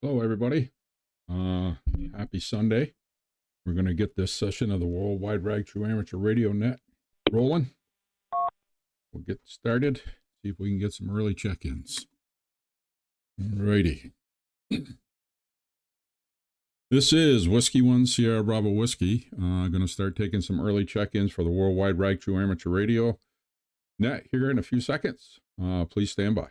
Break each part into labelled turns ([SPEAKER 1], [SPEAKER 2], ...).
[SPEAKER 1] Hello, everybody. Happy Sunday. We're going to get this session of the Worldwide Rag True Amateur Radio Net rolling. We'll get started, see if we can get some early check-ins. Alrighty. This is Whiskey 1 Sierra Bravo Whiskey. I'm going to start taking some early check-ins for the Worldwide Rag True Amateur Radio Net here in a few seconds. Please stand by.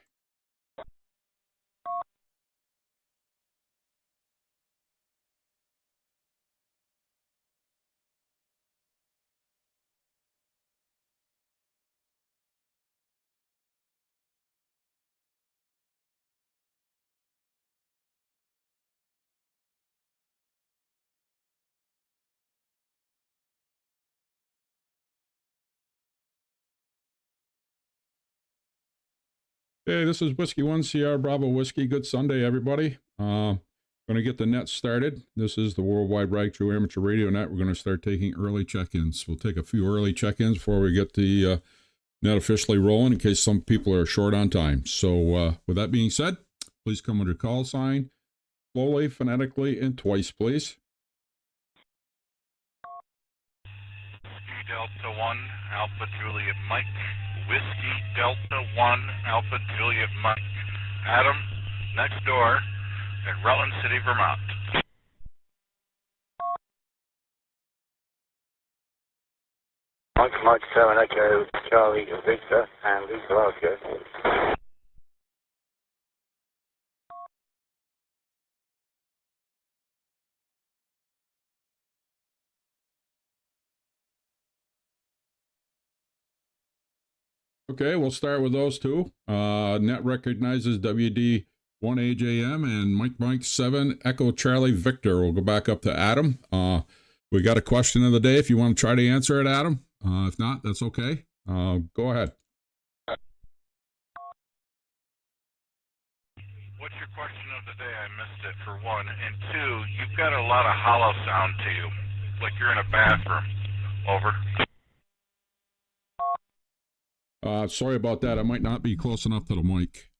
[SPEAKER 1] Hey, this is Whiskey 1 Sierra Bravo Whiskey. Good Sunday, everybody. Going to get the net started. This is the Worldwide Rag True Amateur Radio Net. We're going to start taking early check-ins. We'll take a few early check-ins before we get the net officially rolling in case some people are short on time. So with that being said, please come under call sign, slowly, phonetically, and twice, please.
[SPEAKER 2] Delta 1, Alpha Juliet Mike. Whiskey Delta 1, Alpha Juliet Mike. Adam, next door in Rutland City, Vermont.
[SPEAKER 3] Mike 7 Echo Charlie Victor and Lisa Oscar.
[SPEAKER 1] Okay, we'll start with those two. Net recognizes WD1AJM and Mike 7 Echo Charlie Victor. We'll go back up to Adam. We got a question of the day if you want to try to answer it, Adam. If not, that's okay. Go ahead.
[SPEAKER 2] What's your question of the day? I missed it, for one. And two, you've got a lot of hollow sound to you, like you're in a bathroom. Over.
[SPEAKER 1] Sorry about that. I might not be close enough to the mic.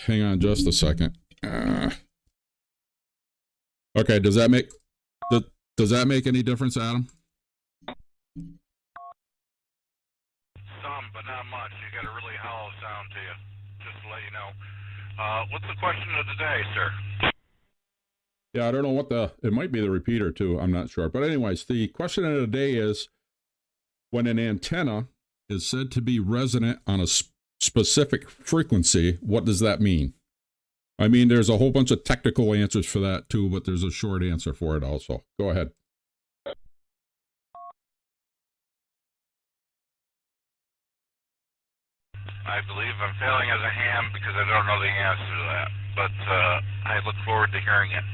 [SPEAKER 1] Hang on just a second. Okay, does that make any difference, Adam?
[SPEAKER 2] Some, but not much. You got a really hollow sound to you, just to let you know. What's the question of the day, sir?
[SPEAKER 1] Yeah, I don't know what it might be the repeater too. I'm not sure. But anyways, the question of the day is, when an antenna is said to be resonant on a specific frequency, what does that mean? I mean, there's a whole bunch of technical answers for that too, but there's a short answer for it also. Go ahead.
[SPEAKER 2] I believe I'm failing as a ham because I don't know the answer to that, but I look forward to hearing it.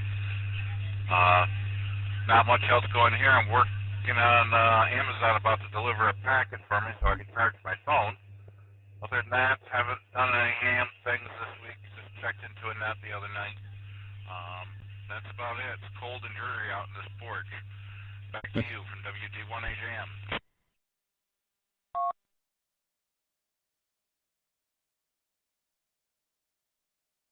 [SPEAKER 2] Not much else going here. I'm working on Amazon about to deliver a packet for me so I can charge my phone. Other than that, haven't done any ham things this week. Just checked into a net the other night. That's about it. It's cold and dreary out in this porch. Back to you from WD1HAM.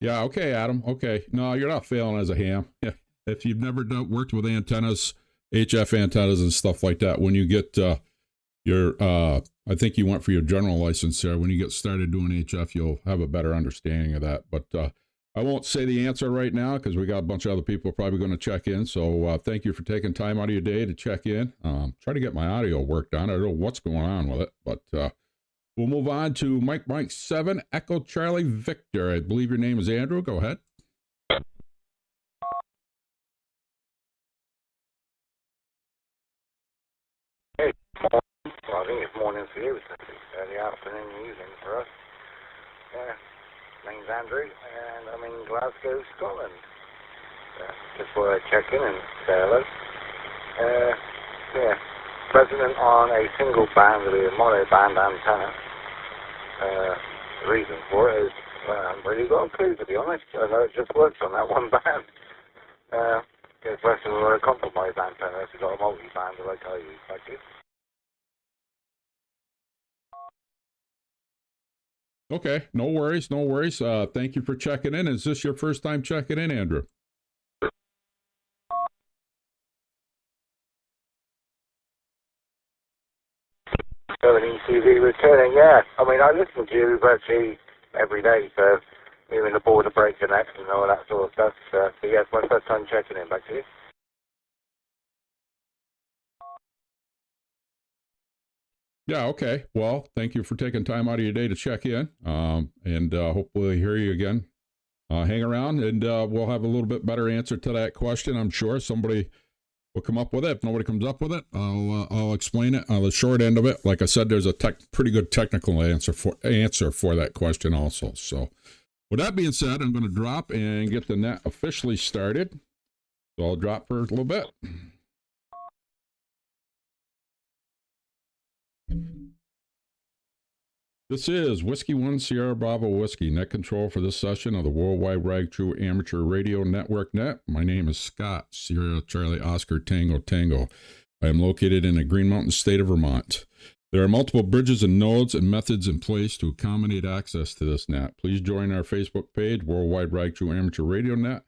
[SPEAKER 1] Yeah, okay, Adam. Okay. No, you're not failing as a ham. Yeah. If you've never worked with antennas, HF antennas and stuff like that, when you get I think you went for your general license there. When you get started doing HF, you'll have a better understanding of that. But I won't say the answer right now because we got a bunch of other people probably going to check in. So thank you for taking time out of your day to check in. Try to get my audio worked on. I don't know what's going on with it, but we'll move on to Mike 7, Echo Charlie Victor. I believe your name is Andrew. Go ahead.
[SPEAKER 3] Hey, morning. Well, I think it's morning for you. It's early afternoon, evening for us. My name's Andrew, and I'm in Glasgow, Scotland. Just thought I'd check in and say hello. Resident on a single band with a mono band antenna. The reason for it is I haven't really got a clue, to be honest. I know it just works on that one band. It's less than a compromised antenna if you've got a multi-band like I use. Thank you.
[SPEAKER 1] Okay, no worries, no worries. Thank you for checking in. Is this your first time checking in, Andrew?
[SPEAKER 3] So an ECV returning, yeah. I mean, I listen to you virtually every day, so even the border break connect and all that sort of stuff. So yeah, it's my first time checking in. Back to you.
[SPEAKER 1] Yeah, okay. Well, thank you for taking time out of your day to check in, and hopefully hear you again. Hang around, and we'll have a little bit better answer to that question. I'm sure somebody will come up with it. If nobody comes up with it, I'll explain it. On the short end of it, like I said, there's a pretty good technical answer for that question also. So, with that being said, I'm going to drop and get the net officially started. So I'll drop for a little bit. This is Whiskey 1 Sierra Bravo Whiskey, net control for this session of the Worldwide Rag True Amateur Radio Network Net. My name is Scott, Sierra Charlie Oscar Tango Tango. I am located in the Green Mountain state of Vermont. There are multiple bridges and nodes and methods in place to accommodate access to this net. Please join our Facebook page, Worldwide Rag True Amateur Radio Net,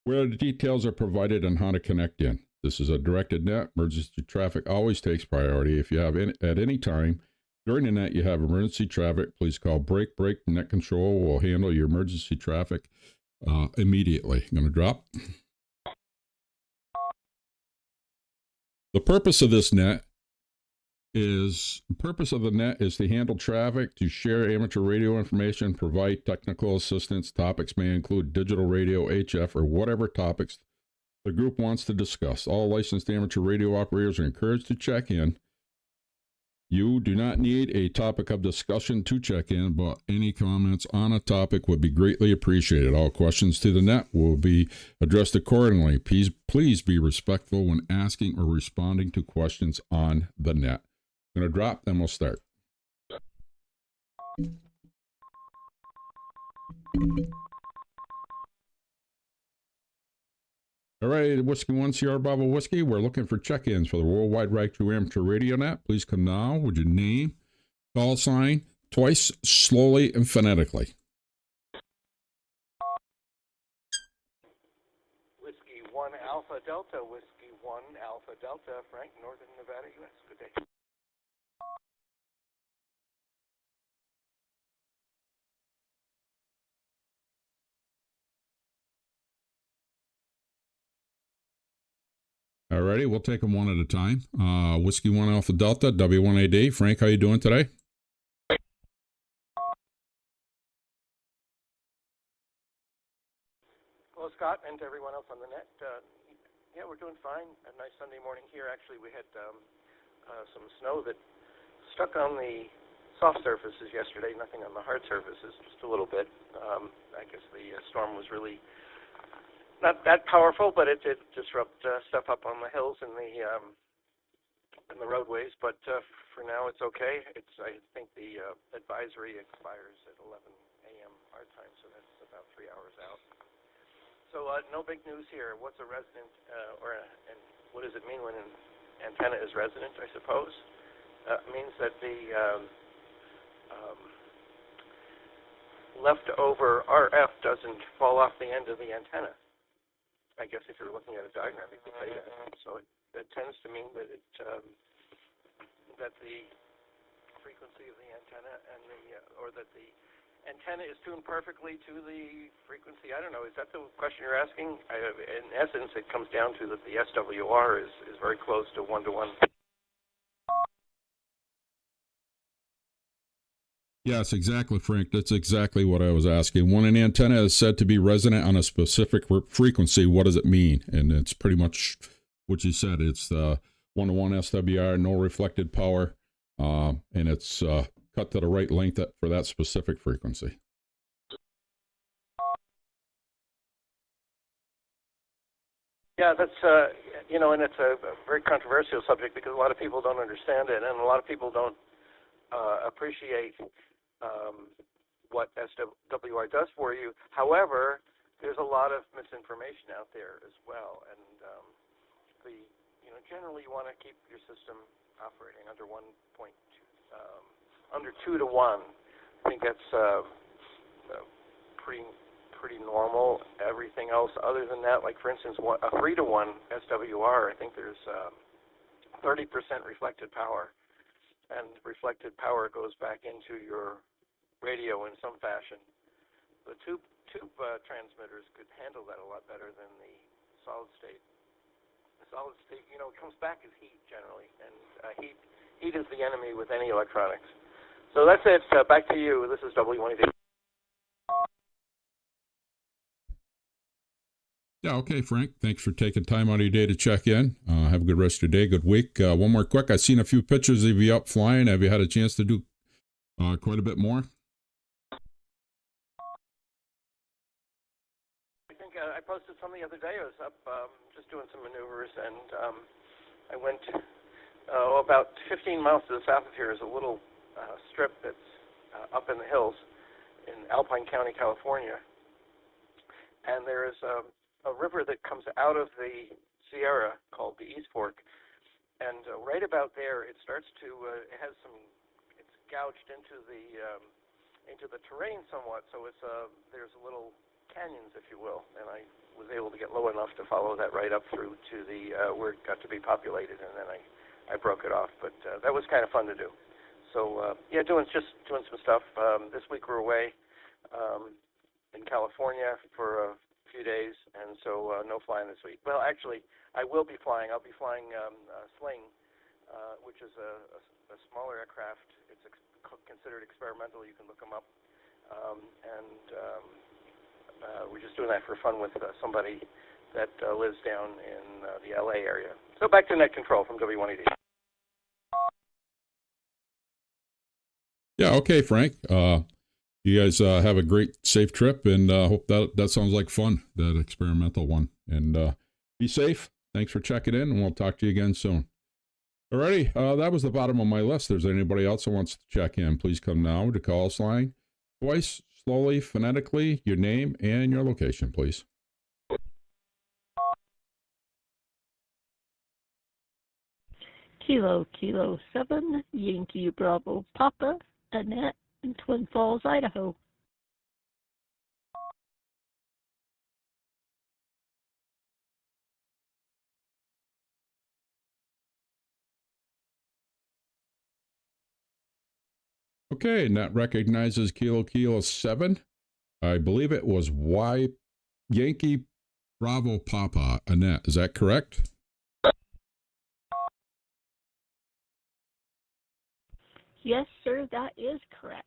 [SPEAKER 1] where the details are provided on how to connect in. This is a directed net. Emergency traffic always takes priority. If you have at any time during the net you have emergency traffic, please call Break Net Control. Will handle your emergency traffic immediately. I'm going to drop. The purpose of this net is to handle traffic, to share amateur radio information, provide technical assistance. Topics may include digital radio, HF, or whatever topics the group wants to discuss. All licensed amateur radio operators are encouraged to check in. You do not need a topic of discussion to check in, but any comments on a topic would be greatly appreciated. All questions to the net will be addressed accordingly. Please be respectful when asking or responding to questions on the net. I'm going to drop, then we'll start. All right, Whiskey 1 Sierra Bravo Whiskey. We're looking for check-ins for the Worldwide Rag True Amateur Radio Net. Please come now with your name, call sign, twice, slowly, and phonetically.
[SPEAKER 4] Whiskey 1 Alpha Delta, Whiskey 1 Alpha Delta, Frank, Northern Nevada, U.S. Good day.
[SPEAKER 1] Alrighty, we'll take them one at a time. Whiskey 1 Alpha Delta, W1AD. Frank, how you doing today?
[SPEAKER 4] Hello, Scott, and to everyone else on the net. Yeah, we're doing fine. A nice Sunday morning here. Actually, we had some snow that stuck on the soft surfaces yesterday, nothing on the hard surfaces, just a little bit. I guess the storm was really not that powerful, but it did disrupt stuff up on the hills and the roadways. But for now, it's okay. I think the advisory expires at 11 a.m. our time, so that's about 3 hours out. So no big news here. What's a resident, and what does it mean when an antenna is resident, I suppose? It means that the leftover RF doesn't fall off the end of the antenna. I guess if you're looking at a diagram, you could say that. So it tends to mean that that the frequency of the antenna or that the antenna is tuned perfectly to the frequency. I don't know. Is that the question you're asking? In essence, it comes down to that the SWR is very close to 1-to-1.
[SPEAKER 1] Yes, exactly, Frank. That's exactly what I was asking. When an antenna is said to be resonant on a specific frequency, what does it mean? And it's pretty much what you said. It's 1-to-1 SWR, no reflected power, and it's cut to the right length for that specific frequency.
[SPEAKER 4] Yeah, that's and it's a very controversial subject because a lot of people don't understand it, and a lot of people don't appreciate what SWR does for you. However, there's a lot of misinformation out there as well, and generally you want to keep your system operating under 1.2, under 2-to-1. I think that's pretty normal. Everything else other than that, like for instance, a 3-to-1 SWR, I think there's 30% reflected power, and reflected power goes back into your radio in some fashion. The tube transmitters could handle that a lot better than the solid state. The solid state, it comes back as heat generally, and heat is the enemy with any electronics. So that's it. Back to you. This is W1AD.
[SPEAKER 1] Yeah, okay, Frank. Thanks for taking time out of your day to check in. Have a good rest of your day, good week. One more quick. I've seen a few pictures of you up flying. Have you had a chance to do quite a bit more?
[SPEAKER 4] I think I posted some the other day. I was up just doing some maneuvers, and I went about 15 miles to the south of here is a little strip that's up in the hills in Alpine County, California. And there is a river that comes out of the Sierra called the East Fork, and right about there it starts to it's gouged into the terrain somewhat, so there's a little canyons, if you will, and I was able to get low enough to follow that right up through to the where it got to be populated, and then I broke it off, but that was kind of fun to do. So yeah, doing some stuff. This week we're away in California for a few days, and so no flying this week. Well, actually, I will be flying. I'll be flying Sling, which is a smaller aircraft. It's considered experimental. You can look them up, and we're just doing that for fun with somebody that lives down in the LA area. So back to net control from W1AD.
[SPEAKER 1] Yeah, okay, Frank. You guys have a great, safe trip, and hope that sounds like fun, that experimental one. And be safe. Thanks for checking in, and we'll talk to you again soon. Alrighty, that was the bottom of my list. If there's anybody else that wants to check in, please come now to call us line. Twice, slowly, phonetically, your name and your location, please.
[SPEAKER 5] Kilo 7, Yankee Bravo Papa, Annette, in Twin Falls, Idaho.
[SPEAKER 1] Okay, and that recognizes Kilo 7. I believe it was Yankee Bravo Papa, Annette. Is that correct?
[SPEAKER 5] Yes, sir, that is correct.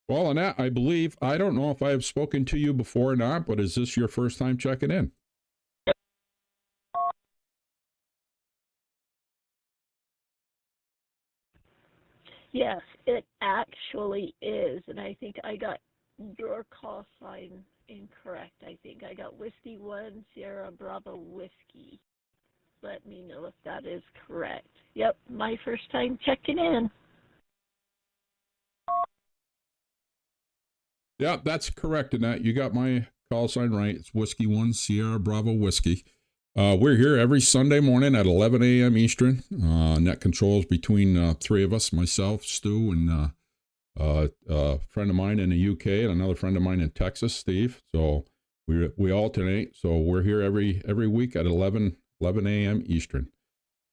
[SPEAKER 1] Well, Annette, I believe, I don't know if I have spoken to you before or not, but is this your first time checking in?
[SPEAKER 5] Yes, it actually is, and I think I got your call sign incorrect. I think I got Whiskey 1 Sierra Bravo Whiskey. Let me know if that is correct. Yep, my first time checking in.
[SPEAKER 1] Yeah, that's correct, Annette. You got my call sign right. It's Whiskey 1 Sierra Bravo Whiskey. We're here every Sunday morning at 11 a.m. Eastern. Net controls between three of us, myself, Stu, and a friend of mine in the UK and another friend of mine in Texas, Steve. So we alternate. So we're here every week at 11 a.m. Eastern.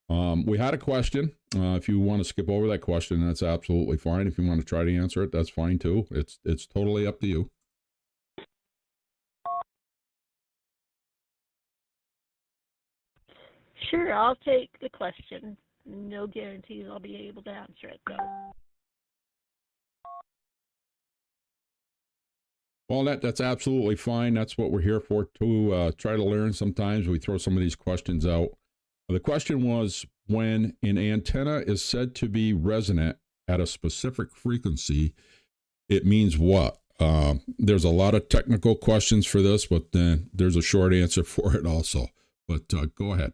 [SPEAKER 1] We had a question. If you want to skip over that question, that's absolutely fine. If you want to try to answer it, that's fine too. It's totally up to you.
[SPEAKER 5] Sure, I'll take the question. No guarantees I'll be able to answer it, though.
[SPEAKER 1] Well, that's absolutely fine. That's what we're here for, to try to learn. Sometimes we throw some of these questions out. The question was, when an antenna is said to be resonant at a specific frequency, it means what? There's a lot of technical questions for this, but then there's a short answer for it also. But go ahead.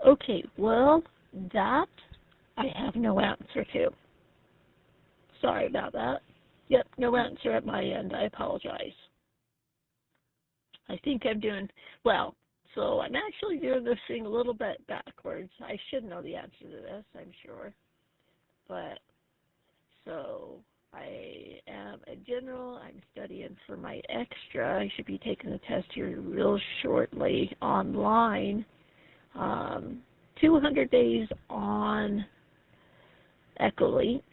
[SPEAKER 5] Okay, well, that I have no answer to. Sorry about that. Yep, no answer at my end. I apologize. I think I'm doing well. So I'm actually doing this thing a little bit backwards. I should know the answer to this, I'm sure. But so I am a general. I'm studying for my extra. I should be taking the test here real shortly online. 200 days on Echolink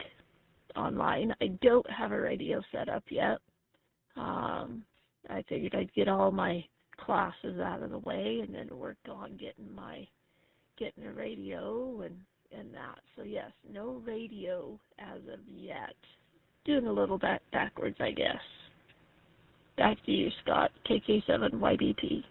[SPEAKER 5] online. I don't have a radio set up yet. I figured I'd get all my classes out of the way and then work on getting a radio and that. So yes, no radio as of yet. Doing a little backwards, I guess. Back to you, Scott. KK7YBP.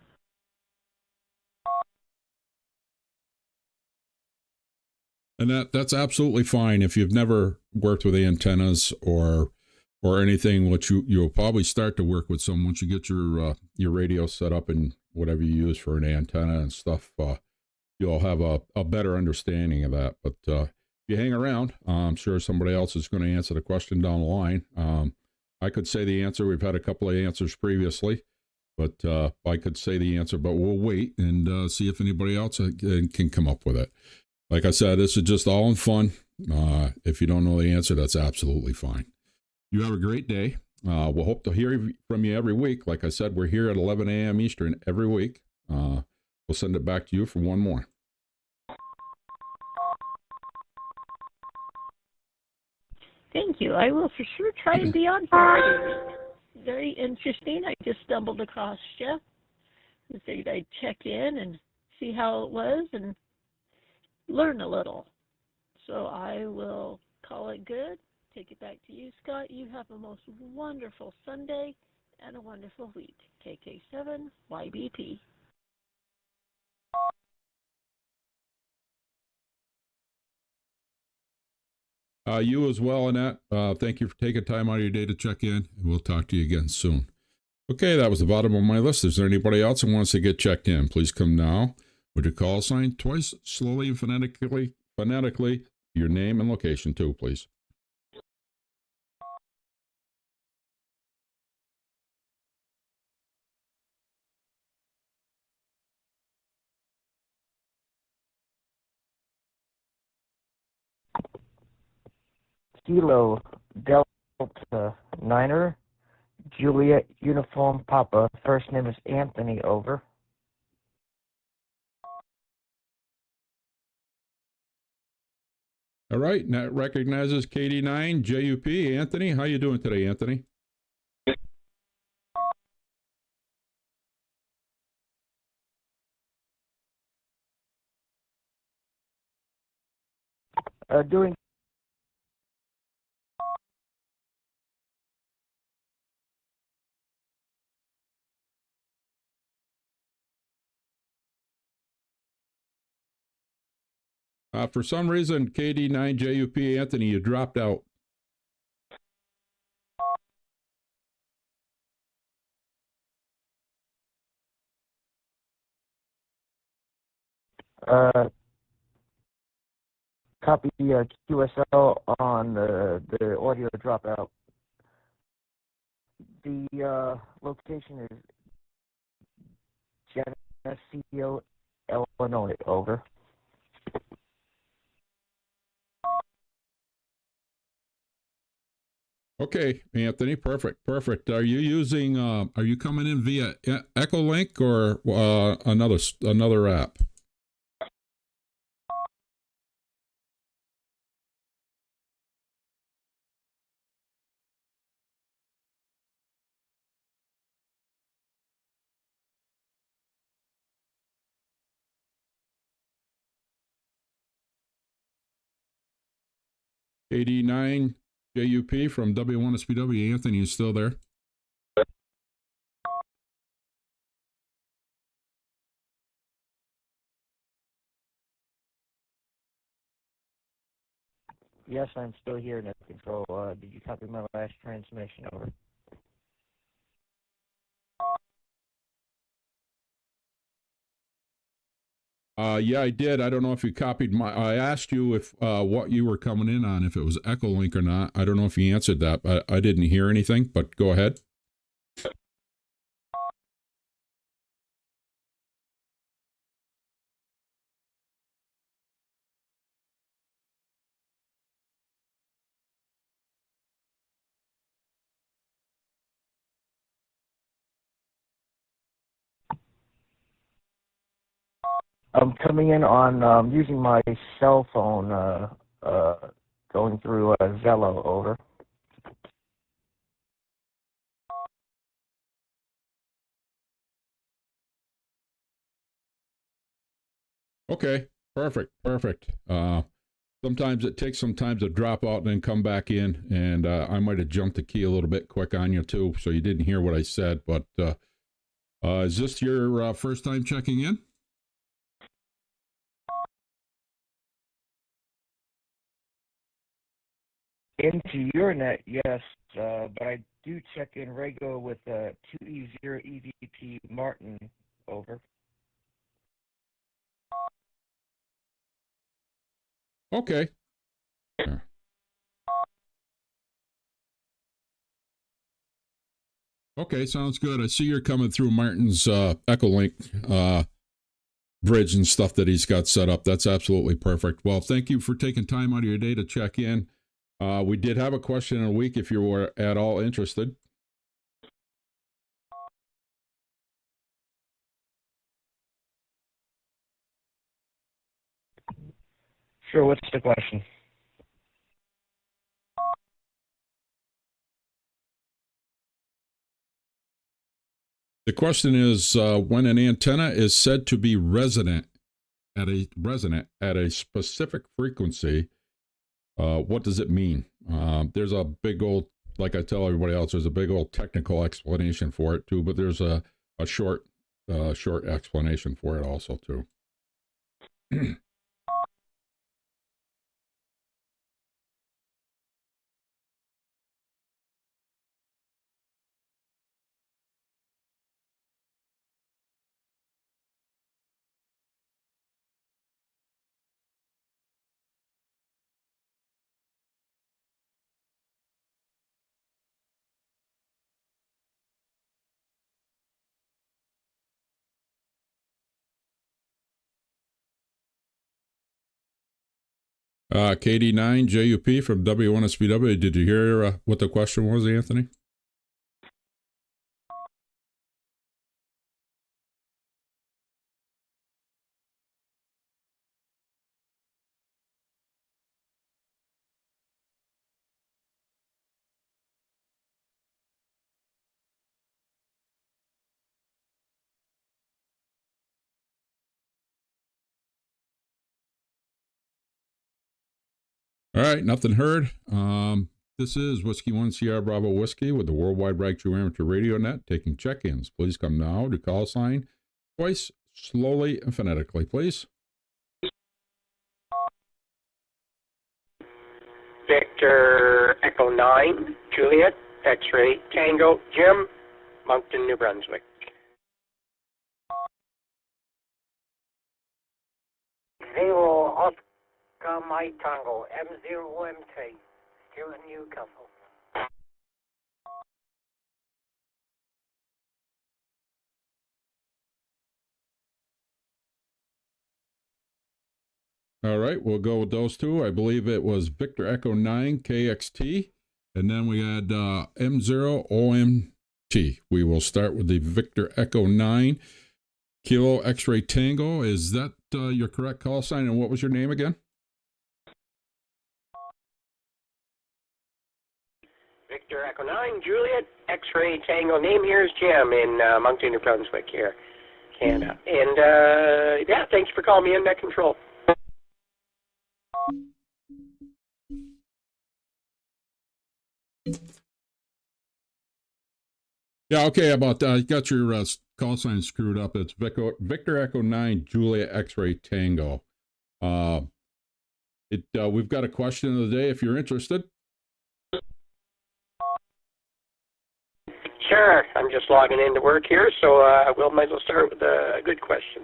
[SPEAKER 1] And that's absolutely fine. If you've never worked with antennas or anything, which you'll probably start to work with some once you get your radio set up and whatever you use for an antenna and stuff, you'll have a better understanding of that. But if you hang around, I'm sure somebody else is going to answer the question down the line. I could say the answer. We've had a couple of answers previously, but I could say the answer, but we'll wait and see if anybody else can come up with it. Like I said, this is just all in fun. If you don't know the answer, that's absolutely fine. You have a great day. We'll hope to hear from you every week. Like I said, we're here at 11 a.m. Eastern every week. We'll send it back to you for one more.
[SPEAKER 5] Thank you. I will for sure try and be on for every week. Very interesting. I just stumbled across you. I figured I'd check in and see how it was and learn a little. So I will call it good. Take it back to you, Scott. You have a most wonderful Sunday and a wonderful week. KK7YBP.
[SPEAKER 1] You as well, Annette. Thank you for taking time out of your day to check in. We'll talk to you again soon. Okay, that was the bottom of my list. Is there anybody else who wants to get checked in? Please come now with your call sign twice, slowly and phonetically, your name and location too, please.
[SPEAKER 6] Kilo Delta Niner, Juliet Uniform Papa. First name is Anthony, over.
[SPEAKER 1] All right, Net recognizes KD9 JUP. Anthony, how you doing today, Anthony?
[SPEAKER 6] Doing
[SPEAKER 1] For some reason, KD9 JUP, Anthony, you dropped out.
[SPEAKER 6] copy QSL on the audio dropout. The location is Geneseo, Illinois. Over.
[SPEAKER 1] Okay, Anthony, perfect. Are you using? Are you coming in via Echolink or another app? KD9 JUP from W1SPW. Anthony, you still there?
[SPEAKER 6] Yes, I'm still here, Net Control. Did you copy my last transmission? Over.
[SPEAKER 1] Yeah, I did. I don't know if you copied I asked you if what you were coming in on, if it was Echolink or not. I don't know if you answered that. I didn't hear anything, but go ahead.
[SPEAKER 6] I'm coming in on using my cell phone, going through Zello. Over.
[SPEAKER 1] Okay, perfect. Sometimes it takes some time to drop out and then come back in, and I might have jumped the key a little bit quick on you too, so you didn't hear what I said. But is this your first time checking in?
[SPEAKER 6] Into your net, yes, but I do check in regular with 2E0 EVP Martin. Over.
[SPEAKER 1] Okay. Okay, sounds good. I see you're coming through Martin's Echolink bridge and stuff that he's got set up. That's absolutely perfect. Well, thank you for taking time out of your day to check in. We did have a question in a week if you were at all interested.
[SPEAKER 6] Sure, what's the question?
[SPEAKER 1] The question is when an antenna is said to be resonant at a specific frequency, what does it mean? There's a big old, like I tell everybody else, there's a big old technical explanation for it too, but there's a short explanation for it also too. KD9 JUP from W1SBW. Did you hear what the question was, Anthony? All right, nothing heard. This is Whiskey 1 Sierra Bravo Whiskey with the Worldwide Right True Amateur Radio Net taking check-ins. Please come now to call sign twice, slowly and phonetically, please.
[SPEAKER 7] Victor Echo 9, Juliet, X-Ray Tango, Jim, Moncton, New Brunswick.
[SPEAKER 3] Zero Oscar Mike Tango, M0MT, Stuart, Newcastle.
[SPEAKER 1] All right, we'll go with those two. I believe it was Victor Echo 9 KXT, and then we had M0 OMT. We will start with the Victor Echo 9 Kilo X-Ray Tango. Is that your correct call sign? And what was your name again?
[SPEAKER 7] Victor Echo 9, Juliet, X-Ray Tango. Name here is Jim in Moncton, New Brunswick here, Canada. And, yeah, thanks for calling me in, Net Control.
[SPEAKER 1] Yeah, okay, about that. I got your call sign screwed up. It's Victor Echo 9 Julia X-Ray Tango. We've got a question of the day if you're interested.
[SPEAKER 7] Sure, I'm just logging into work here, so we'll might as well start with a good question.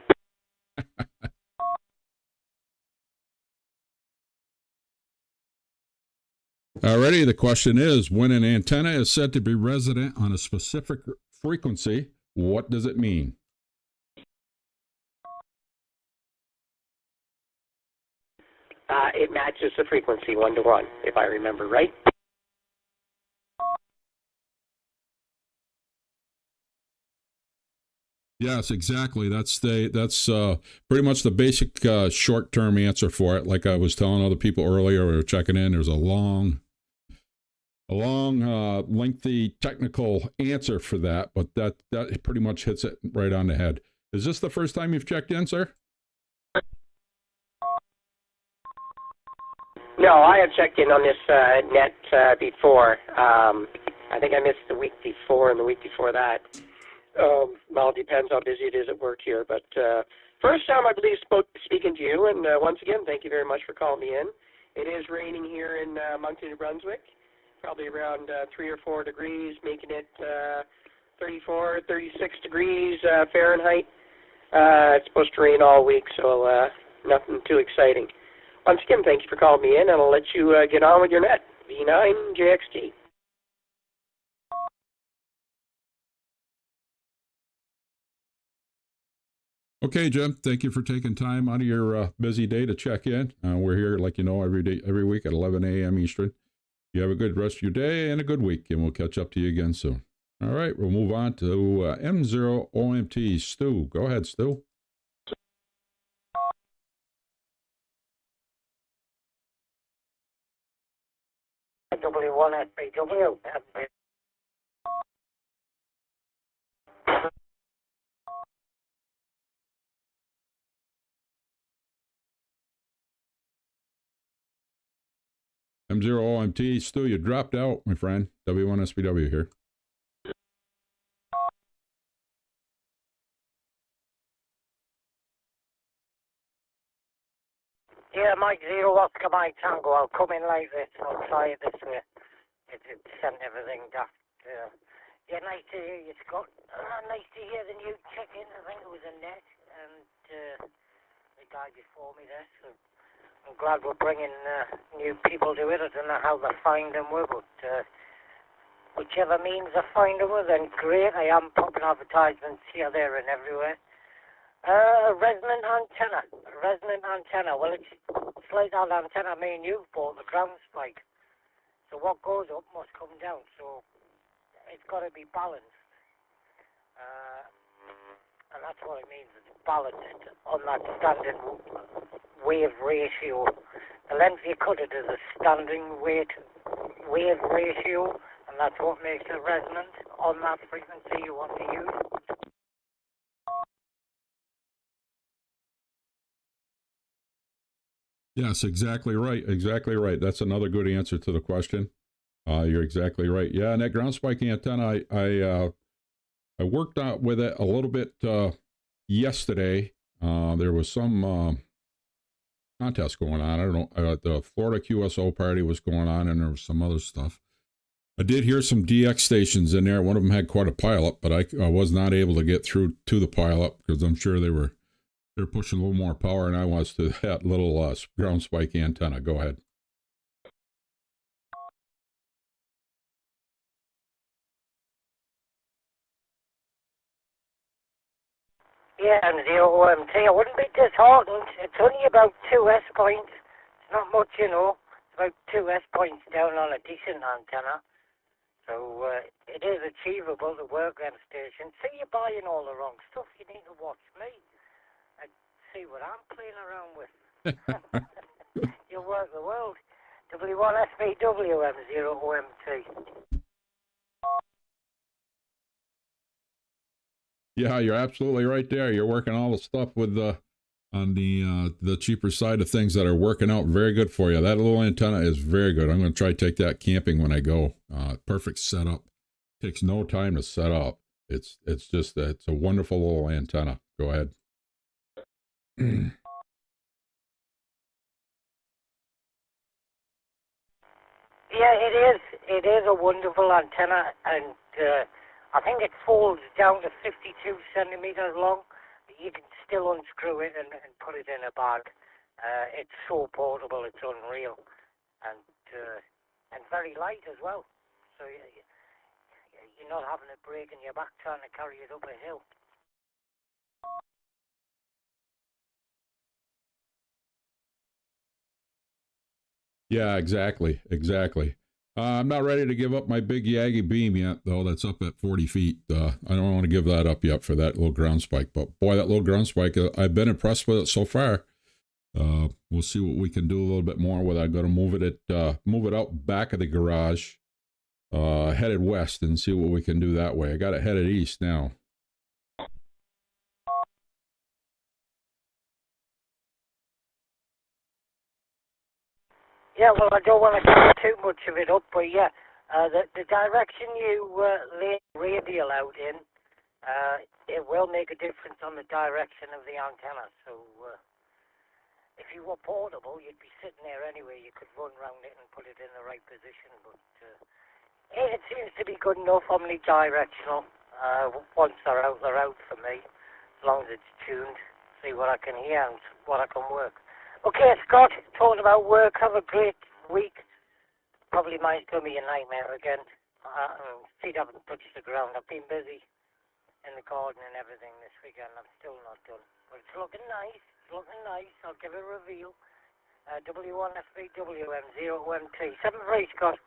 [SPEAKER 1] Alrighty, the question is, when an antenna is said to be resident on a specific frequency, what does it mean?
[SPEAKER 7] It matches the frequency 1-to-1, if I remember right.
[SPEAKER 1] Yes, exactly. That's pretty much the basic short-term answer for it. Like I was telling other people earlier, we were checking in. There's a long, lengthy technical answer for that, but that pretty much hits it right on the head. Is this the first time you've checked in, sir?
[SPEAKER 7] No, I have checked in on this net before. I think I missed the week before and the week before that. Well, it depends how busy it is at work here. But first time, I believe, speaking to you. And once again, thank you very much for calling me in. It is raining here in Moncton, New Brunswick, probably around 3 or 4 degrees, making it 34, 36 degrees Fahrenheit. It's supposed to rain all week, so nothing too exciting. Once again, thank you for calling me in, and I'll let you get on with your net, V9JXT.
[SPEAKER 1] Okay, Jim, thank you for taking time out of your busy day to check in. We're here, like you know, every week at 11 a.m. Eastern. You have a good rest of your day and a good week, and we'll catch up to you again soon. All right, we'll move on to M0OMT. Stu. Go ahead, Stu.
[SPEAKER 3] W1SBW.
[SPEAKER 1] M0OMT. Stu, you dropped out, my friend. W1SBW here.
[SPEAKER 3] Yeah, Mike Zero Oscar Mike Tango. I'll come in like this. I'll try it this way. It sent everything daft. Yeah, nice to hear you, Scott. Nice to hear the new check-in. I think it was a net and the guy before me there. So I'm glad we're bringing new people to it. I don't know how they find them with, but whichever means they find them with, then great. I am popping advertisements here, there, and everywhere. Resonant antenna. Resonant antenna. Well, it's like that antenna me and you bought, the ground spike. So what goes up must come down. So it's got to be balanced. And that's what it means. It's balanced on that standing wave ratio. The length you cut it is a standing wave ratio, and that's what makes it resonant on that frequency you want to use.
[SPEAKER 1] Yes, exactly right. Exactly right. That's another good answer to the question. You're exactly right. Yeah, and that ground spike antenna, I worked out with it a little bit yesterday. There was some contest going on. I don't know. The Florida QSO party was going on, and there was some other stuff. I did hear some DX stations in there. One of them had quite a pileup, but I was not able to get through to the pileup because I'm sure they're pushing a little more power than I was to that little ground spike antenna. Go ahead.
[SPEAKER 8] Yeah, and the OMT, I wouldn't be disheartened. It's only about 2 S points. It's not much, you know. It's about 2 S points down on a decent antenna. So it is achievable to work on a station. See, you're buying all the wrong stuff. You need to watch me and see what I'm playing around with. You'll work the world. W1SVWM0OMT.
[SPEAKER 1] Yeah, you're absolutely right there. You're working all the stuff with on the cheaper side of things that are working out very good for you. That little antenna is very good. I'm going to try to take that camping when I go. Perfect setup. Takes no time to set up. It's just it's a wonderful little antenna. Go ahead.
[SPEAKER 8] Yeah, it is. It is a wonderful antenna, and I think it folds down to 52 centimeters long. You can still unscrew it and put it in a bag. It's so portable, it's unreal, and very light as well. So you're not having it break in your back trying to carry it up a hill.
[SPEAKER 1] Yeah, exactly. I'm not ready to give up my big Yagi beam yet, though. That's up at 40 feet. I don't want to give that up yet for that little ground spike. But boy, that little ground spike, I've been impressed with it so far. We'll see what we can do a little bit more with it. I'm going to move it out back of the garage, headed west, and see what we can do that way. I got it headed east now.
[SPEAKER 8] Yeah, well, I don't want to get too much of it up, but yeah, the direction you lay the radial out in, it will make a difference on the direction of the antenna. So if you were portable, you'd be sitting there anyway. You could run around it and put it in the right position, but it seems to be good enough omnidirectional. Once they're out for me, as long as it's tuned. See what I can hear and what I can work. Okay, Scott, talking about work, have a great week. Probably mine's going to be a nightmare again. Feet haven't touched the ground. I've been busy in the garden and everything this weekend. I'm still not done. But it's looking nice. I'll give it a reveal. W1SVWM0OMT. 7 for 8, Scott.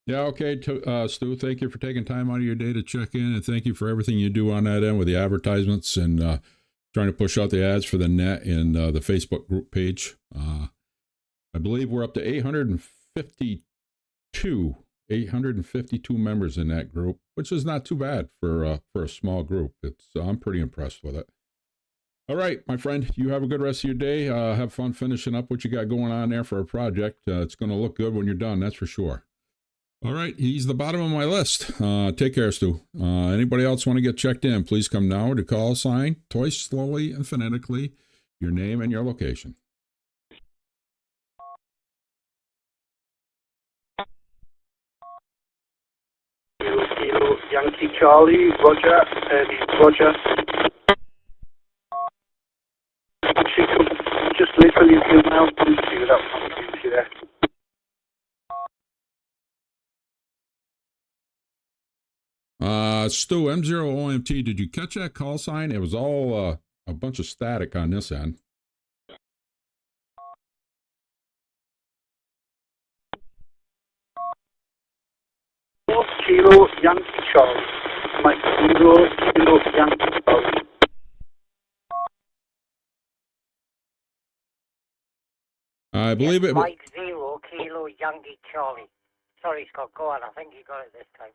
[SPEAKER 1] Yeah, okay, Stu, thank you for taking time out of your day to check in, and thank you for everything you do on that end with the advertisements and trying to push out the ads for the net and the Facebook group page. I believe we're up to 852 members in that group, which is not too bad for a small group. I'm pretty impressed with it. All right, my friend, you have a good rest of your day. Have fun finishing up what you got going on there for a project. It's going to look good when you're done, that's for sure. All right, he's the bottom of my list. Take care, Stu. Anybody else want to get checked in, please come now to call sign, twice slowly and phonetically, your name and your location.
[SPEAKER 9] Kilo Yankee Charlie, Roger, Roger. Actually, just literally a few miles to you without coming to you there.
[SPEAKER 1] Stu, M0OMT, did you catch that call sign? It was all a bunch of static on this end.
[SPEAKER 9] Kilo Yankee Charlie. Mike, Kilo Yankee Charlie.
[SPEAKER 1] I believe it.
[SPEAKER 8] Mike 0 Kilo Yankee Charlie. Sorry, Scott, go on. I think you got it this time.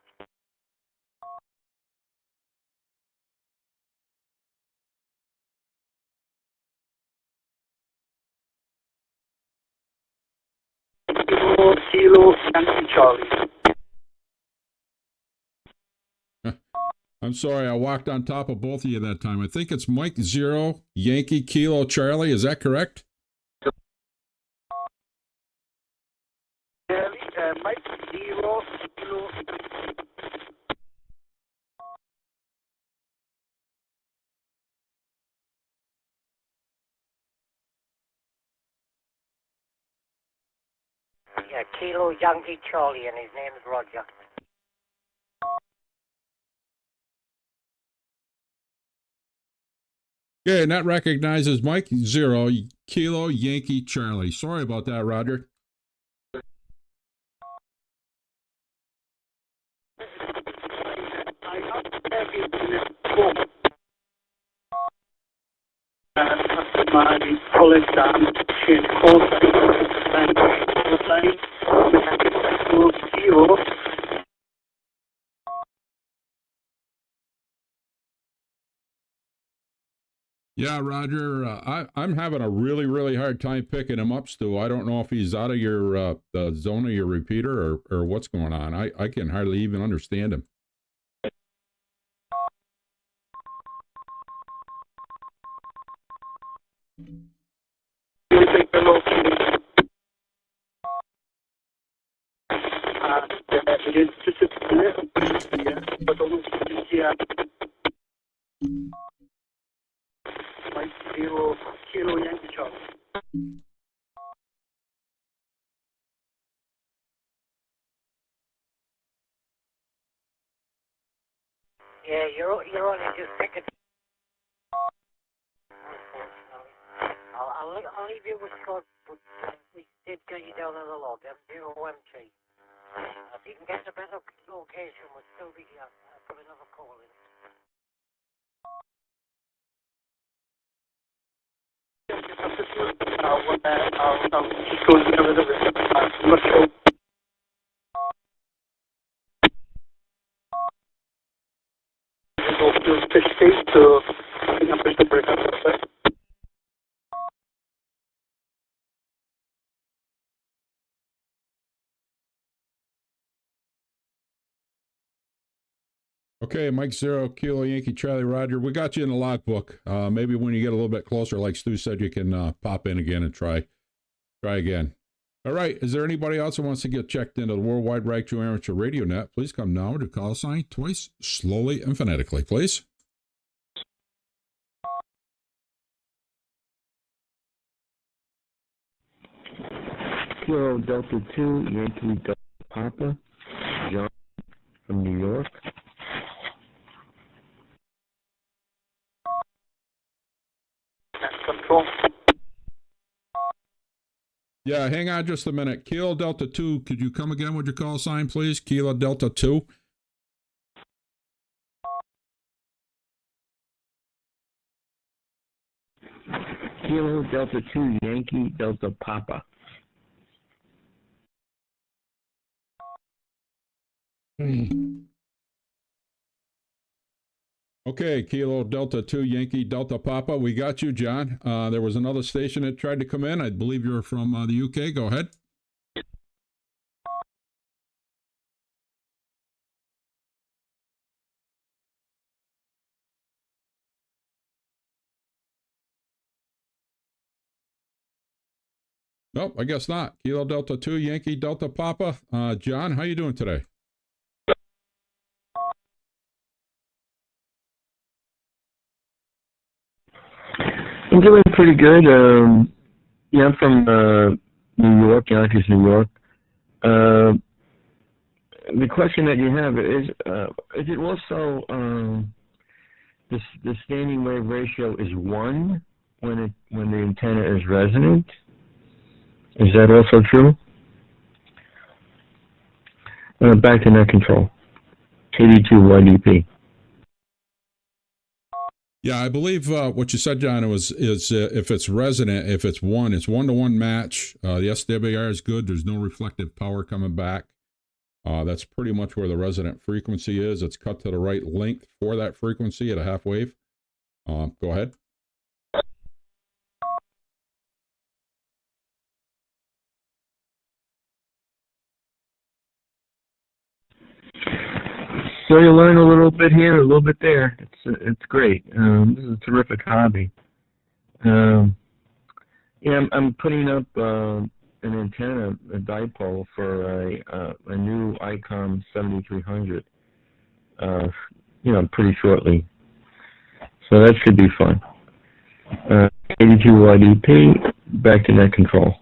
[SPEAKER 9] Kilo Yankee Charlie.
[SPEAKER 1] I'm sorry, I walked on top of both of you that time. I think it's Mike 0, Yankee Kilo Charlie. Is that correct?
[SPEAKER 9] Mike 0, Kilo.
[SPEAKER 8] Yeah, Kilo Yankee Charlie, and his name is Roger.
[SPEAKER 1] Okay, and that recognizes Mike 0, Kilo Yankee Charlie. Sorry about that, Roger.
[SPEAKER 9] I have everything at home. After my college time, change course line, zero.
[SPEAKER 1] Yeah, Roger, I'm having a really, really hard time picking him up, Stu. I don't know if he's out of your the zone of your repeater or what's going on. I can hardly even understand him.
[SPEAKER 9] It is just a little bit here, but almost here. Mike 0, Kilo Yankee Charlie.
[SPEAKER 8] Yeah, you're only just picking. I'll leave you with Scott, but we did get you down on the log, M0MT. If you can get a better location, we'll still be put another call in.
[SPEAKER 9] I'll just go and have a look at I'm not sure. To state, so I think I'm going to break up a bit.
[SPEAKER 1] Okay, Mike 0, Kilo Yankee Charlie, Roger. We got you in the logbook. Maybe when you get a little bit closer, like Stu said, you can pop in again and try again. All right. Is there anybody else who wants to get checked into the Worldwide Right to Amateur Radio Net? Please come now to call sign twice, slowly and phonetically, please.
[SPEAKER 6] Kilo Delta 2, Yankee Delta Papa, John from New York.
[SPEAKER 9] Control.
[SPEAKER 1] Yeah, hang on just a minute. Kilo Delta 2, could you come again with your call sign, please? Kilo Delta 2.
[SPEAKER 6] Kilo Delta 2, Yankee Delta Papa.
[SPEAKER 1] Okay, Kilo Delta 2, Yankee Delta Papa. We got you, John. There was another station that tried to come in. I believe you're from the UK. Go ahead. Nope, I guess not. Kilo Delta 2, Yankee Delta Papa. John, how you doing today?
[SPEAKER 6] I'm doing pretty good. Yeah, I'm from New York, Yonkers, New York. The question that you have is it also the standing wave ratio is 1 when the antenna is resonant? Is that also true? Back to net control. 82 YDP.
[SPEAKER 1] Yeah, I believe what you said, John, is if it's resonant, if it's 1, it's 1-to-1 match. The SWR is good. There's no reflective power coming back. That's pretty much where the resonant frequency is. It's cut to the right length for that frequency at a half wave. Go ahead.
[SPEAKER 6] So you learn a little bit here, a little bit there. It's great. This is a terrific hobby. Yeah, I'm putting up an antenna, a dipole for a new ICOM 7300. Pretty shortly. So that should be fun. 82 YDP, back to net control.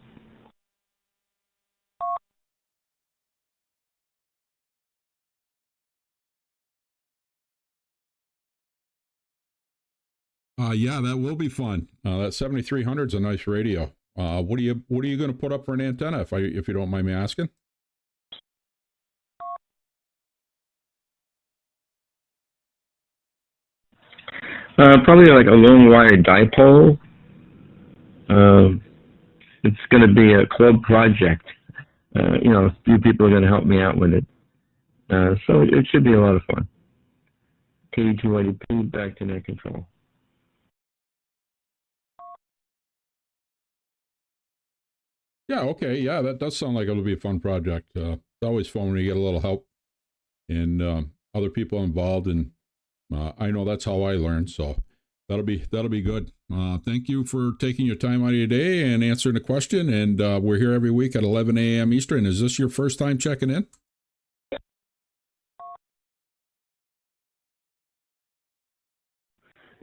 [SPEAKER 1] Yeah, that will be fun. That 7300 is a nice radio. What are you going to put up for an antenna, if you don't mind me asking?
[SPEAKER 6] Probably like a long wire dipole. It's going to be a club project. A few people are going to help me out with it. So it should be a lot of fun. KD280P, back to net control.
[SPEAKER 1] Yeah, okay. Yeah, that does sound like it'll be a fun project. It's always fun when you get a little help and other people involved, and I know that's how I learn, so that'll be good. Thank you for taking your time out of your day and answering the question, and we're here every week at 11 a.m. Eastern. Is this your first time checking in?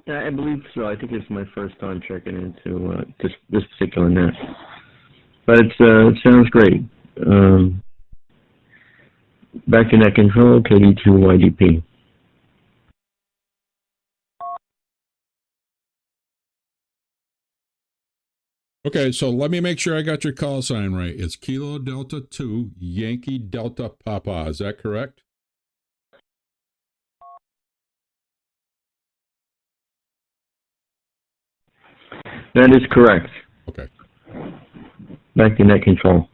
[SPEAKER 6] Yeah, I believe so. I think it's my first time checking into this particular net. But it sounds great. Back to net control, KD2YDP.
[SPEAKER 1] Okay, so let me make sure I got your call sign right. It's Kilo Delta 2 Yankee Delta Papa. Is that correct?
[SPEAKER 6] That is correct.
[SPEAKER 1] Okay.
[SPEAKER 6] Back to net control.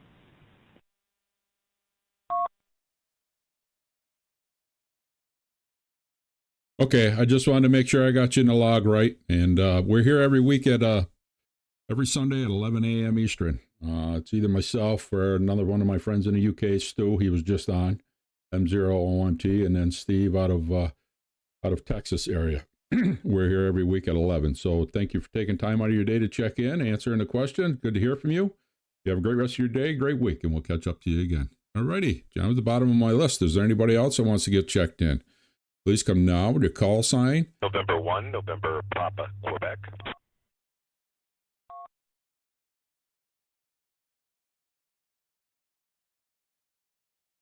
[SPEAKER 1] Okay, I just wanted to make sure I got you in the log right. And we're here every week at every Sunday at 11 a.m. Eastern. It's either myself or another one of my friends in the UK, Stu. He was just on M001T, and then Steve out of Texas area. We're here every week at 11. So thank you for taking time out of your day to check in, answering the question. Good to hear from you. You have a great rest of your day, great week, and we'll catch up to you again. All righty, John, at the bottom of my list. Is there anybody else that wants to get checked in? Please come now with your call sign.
[SPEAKER 2] November 1, November Papa, Quebec.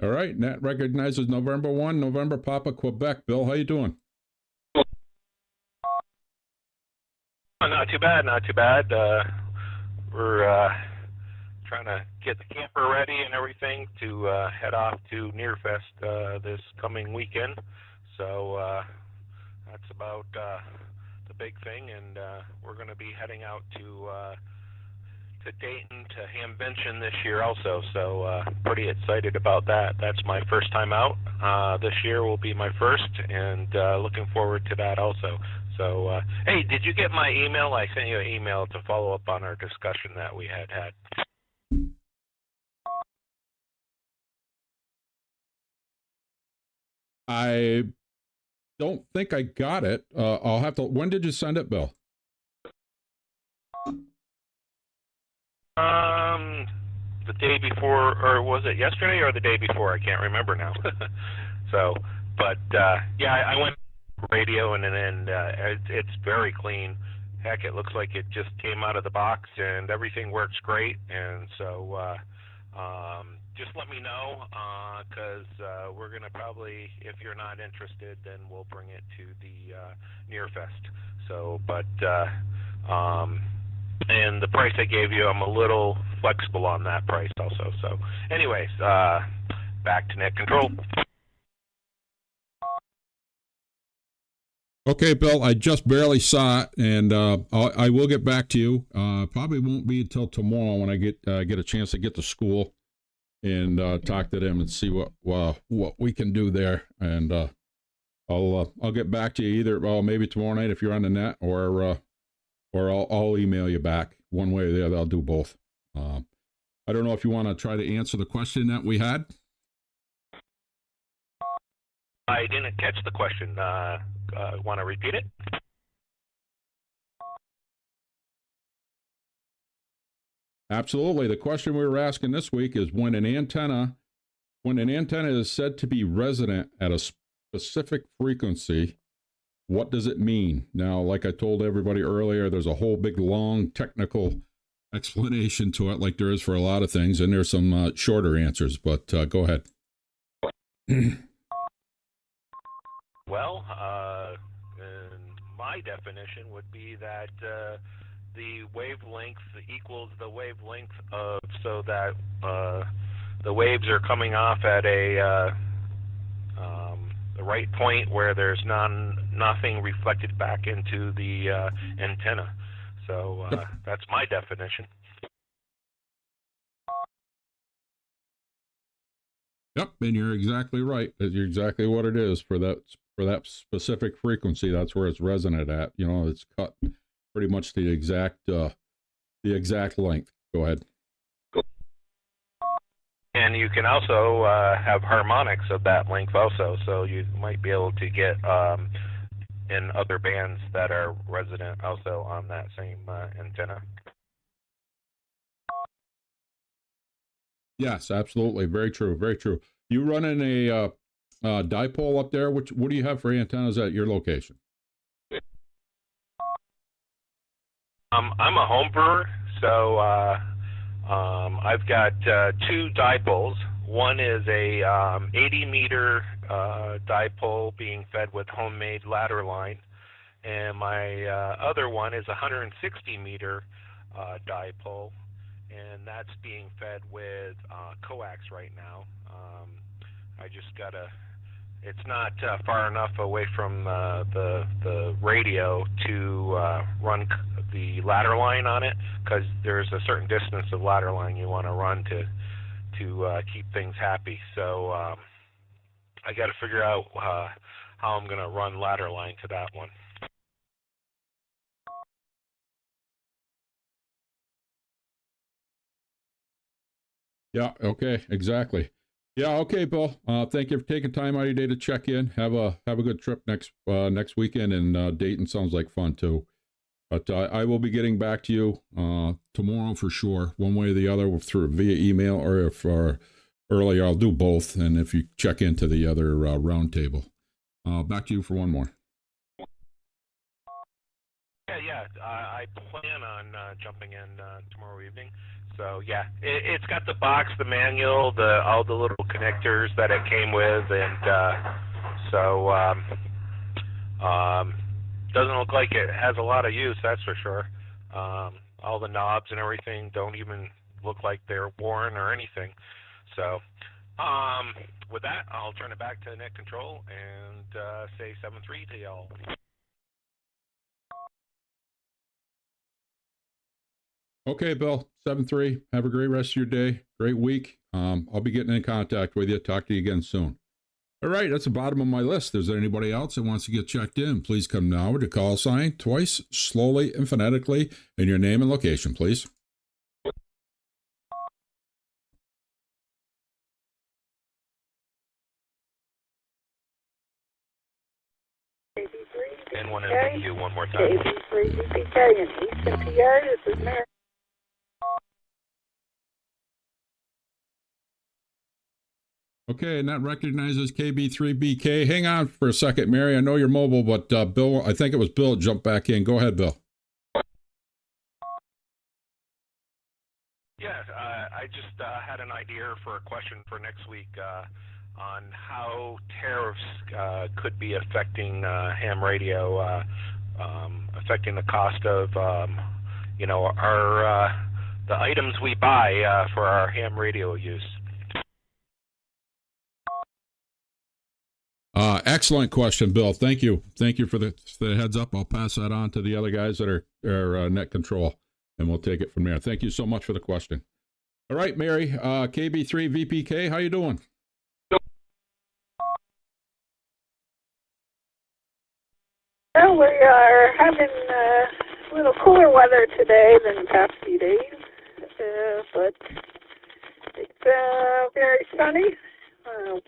[SPEAKER 1] All right, Nat recognizes November 1, November Papa, Quebec. Bill, how you doing?
[SPEAKER 2] Not too bad, not too bad. We're trying to get the camper ready and everything to head off to Nearfest this coming weekend. So that's about the big thing, and we're going to be heading out to Dayton to Hamvention this year also. So pretty excited about that. That's my first time out. This year will be my first, and looking forward to that also. So, hey, did you get my email? I sent you an email to follow up on our discussion that we had.
[SPEAKER 1] I don't think I got it. I'll have to. When did you send it, Bill?
[SPEAKER 2] The day before, or was it yesterday or the day before? I can't remember now. So, but yeah, I went radio, and then it's very clean. Heck, it looks like it just came out of the box, and everything works great. And so just let me know, because we're going to probably, if you're not interested, then we'll bring it to the Nearfest. So, but and the price I gave you, I'm a little flexible on that price also. So anyways, back to net control.
[SPEAKER 1] Okay, Bill, I just barely saw it, and I will get back to you. Probably won't be until tomorrow when I get a chance to get to school and talk to them and see what we can do there. And I'll get back to you either maybe tomorrow night if you're on the net, or I'll email you back one way or the other. I'll do both. I don't know if you want to try to answer the question that we had.
[SPEAKER 2] I didn't catch the question. Want to repeat it?
[SPEAKER 1] Absolutely. The question we were asking this week is when an antenna is said to be resident at a specific frequency, what does it mean? Now, like I told everybody earlier, there's a whole big long technical explanation to it, like there is for a lot of things, and there's some shorter answers, but go ahead.
[SPEAKER 2] Well, my definition would be that the wavelength equals the wavelength of, so that the waves are coming off at the right point where there's nothing reflected back into the antenna. So that's my definition.
[SPEAKER 1] Yep, and you're exactly right. You're exactly what it is for that specific frequency. That's where it's resonant at. You know, it's cut pretty much the exact length. Go ahead.
[SPEAKER 2] And you can also have harmonics of that length also, so you might be able to get in other bands that are resident also on that same antenna.
[SPEAKER 1] Yes, absolutely. Very true. Very true. You running a dipole up there? What do you have for antennas at your location?
[SPEAKER 2] I'm a home brewer, so I've got two dipoles. One is a 80-meter dipole being fed with homemade ladder line, and my other one is a 160-meter dipole, and that's being fed with coax right now. I just gotta. It's not far enough away from the radio to run the ladder line on it, because there's a certain distance of ladder line you want to run to keep things happy. So I got to figure out how I'm going to run ladder line to that one.
[SPEAKER 1] Yeah. Okay. Exactly. Yeah. Okay, Bill. Thank you for taking time out of your day to check in. Have a good trip next weekend, and Dayton sounds like fun too. But I will be getting back to you tomorrow for sure, one way or the other, through via email, or if earlier, I'll do both. And if you check into the other round table, back to you for one more.
[SPEAKER 2] Yeah. I plan on jumping in tomorrow evening. So yeah, it's got the box, the manual, all the little connectors that it came with, and doesn't look like it has a lot of use, that's for sure. All the knobs and everything don't even look like they're worn or anything. So with that, I'll turn it back to net control and say 7-3 to y'all.
[SPEAKER 1] Okay, Bill, 7-3. Have a great rest of your day. Great week. I'll be getting in contact with you. Talk to you again soon. All right, that's the bottom of my list. Is there anybody else that wants to get checked in? Please come now with your call sign twice, slowly and phonetically, and your name and location, please.
[SPEAKER 2] And want to thank you one more time.
[SPEAKER 10] KB3VPK in Easton, PA. This is Mary.
[SPEAKER 1] Okay, and that recognizes KB3BK. Hang on for a second, Mary. I know you're mobile, but Bill, I think it was Bill, jumped back in. Go ahead, Bill.
[SPEAKER 2] Yeah, I just had an idea for a question for next week on how tariffs could be affecting ham radio, affecting the cost of, the items we buy for our ham radio use.
[SPEAKER 1] Excellent question, Bill. Thank you. Thank you for the heads up. I'll pass that on to the other guys that are net control, and we'll take it from there. Thank you so much for the question. All right, Mary, KB3VPK, how you doing?
[SPEAKER 10] Well, we are having a little cooler weather today than the past few days, but it's very sunny,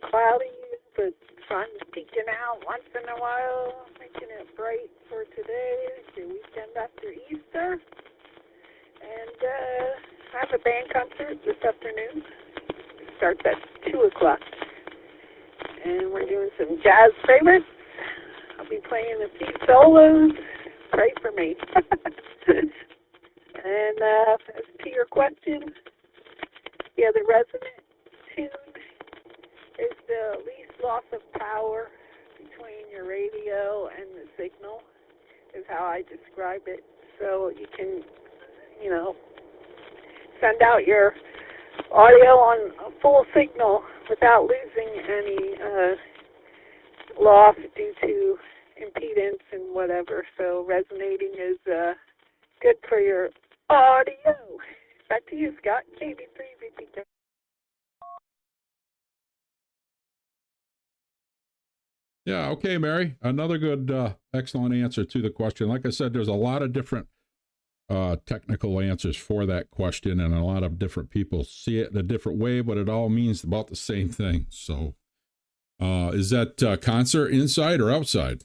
[SPEAKER 10] cloudy, but sun peeking out once in a while, making it bright for today, the weekend after Easter. And I have a band concert this afternoon. It starts at 2 o'clock. And we're doing some jazz favorites. I'll be playing a few solos. Pray for me. And as to your question, yeah, the resonant tune is the least loss of power between your radio and the signal, is how I describe it. So you can, send out your audio on a full signal without losing any loss due to impedance and whatever. So resonating is good for your audio. Back to you, Scott. KB3VPK.
[SPEAKER 1] Yeah, okay, Mary. Another good, excellent answer to the question. Like I said, there's a lot of different technical answers for that question, and a lot of different people see it in a different way, but it all means about the same thing. So, is that concert inside or outside?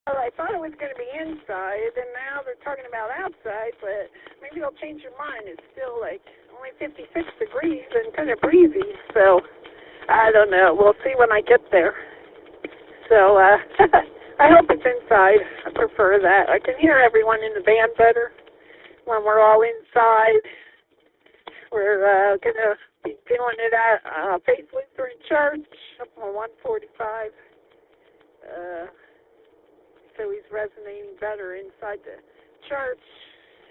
[SPEAKER 10] Well, I thought it was going to be inside, and now they're talking about outside, but maybe they'll change your mind. It's still like only 56 degrees and kind of breezy, so I don't know. We'll see when I get there. So I hope it's inside. I prefer that. I can hear everyone in the band better when we're all inside. We're going to be doing it at Faith Lutheran Church up on 145. So he's resonating better inside the church,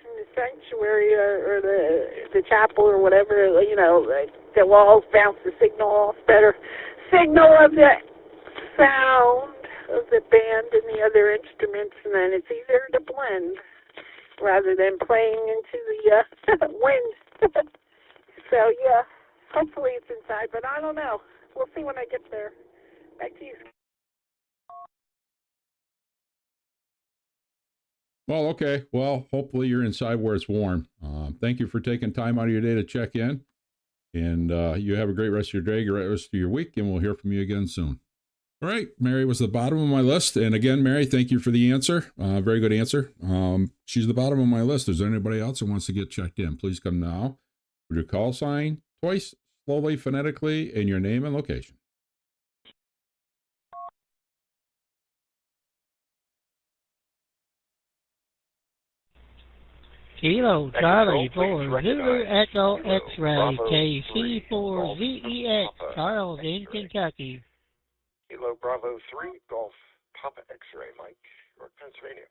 [SPEAKER 10] in the sanctuary, or the chapel, or whatever. The walls bounce the signal off better. Signal of the sound of the band and the other instruments, and then it's easier to blend rather than playing into the wind. So yeah, hopefully it's inside, but I don't know. We'll see when I get there. Back to you.
[SPEAKER 1] Well, okay. Well, hopefully you're inside where it's warm. Thank you for taking time out of your day to check in. And you have a great rest of your day, great rest of your week, and we'll hear from you again soon. All right. Mary was the bottom of my list. And again, Mary, thank you for the answer. Very good answer. She's the bottom of my list. Is there anybody else who wants to get checked in? Please come now with your call sign, twice, slowly, phonetically, and your name and location.
[SPEAKER 11] Kilo Charlie 4 Zulu Echo X-Ray KC4ZEX Charles in Kentucky.
[SPEAKER 12] Kilo Bravo 3 Golf Papa X-Ray Mike, York, Pennsylvania.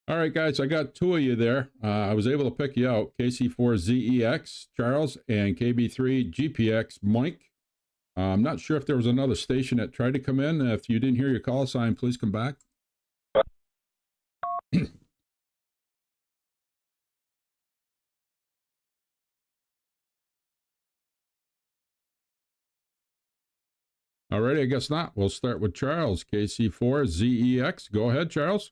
[SPEAKER 1] All right, guys, I got two of you there. I was able to pick you out, KC4ZEX Charles and KB3GPX Mike. I'm not sure if there was another station that tried to come in. If you didn't hear your call sign, please come back. All right, I guess not. We'll start with Charles, KC4ZEX. Go ahead, Charles.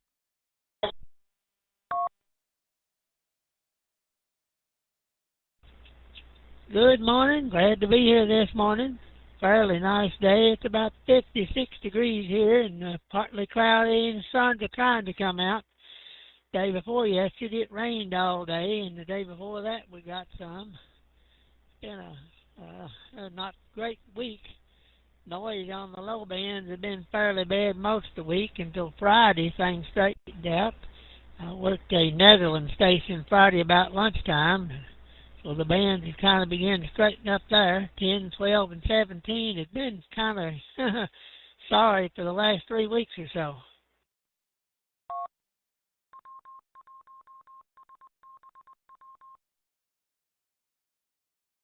[SPEAKER 11] Good morning. Glad to be here this morning. Fairly nice day. It's about 56 degrees here and partly cloudy, and the sun's trying to come out. Day before yesterday it rained all day, and the day before that we got some. It's been a not great week. Noise on the low bands have been fairly bad most of the week until Friday things straightened out. I worked a Netherlands station Friday about lunchtime. So the bands have kind of begun to straighten up there. 10, 12, and 17 have been kind of sorry for the last 3 weeks or so.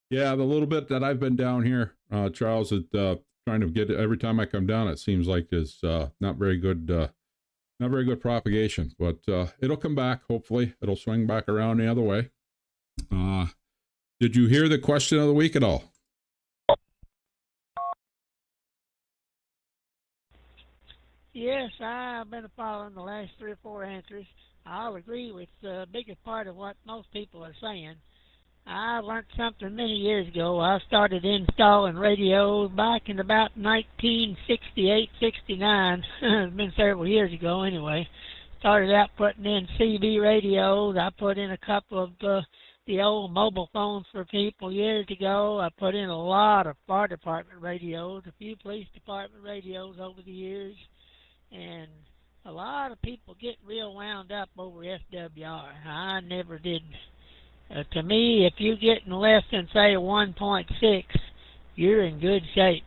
[SPEAKER 1] Yeah, the little bit that I've been down here, Charles, is trying to get every time I come down, it seems like it's not very good propagation, but it'll come back. Hopefully it'll swing back around the other way. Did you hear the question of the week at all?
[SPEAKER 11] Yes, I've been following the last 3 or 4 answers. I'll agree with the biggest part of what most people are saying. I learned something many years ago. I started installing radios back in about 1968, 69. It's been several years ago anyway. Started out putting in CB radios. I put in a couple of the old mobile phones for people years ago. I put in a lot of fire department radios, a few police department radios over the years. And a lot of people get real wound up over SWR. I never did. To me, if you're getting less than, say, 1.6, you're in good shape.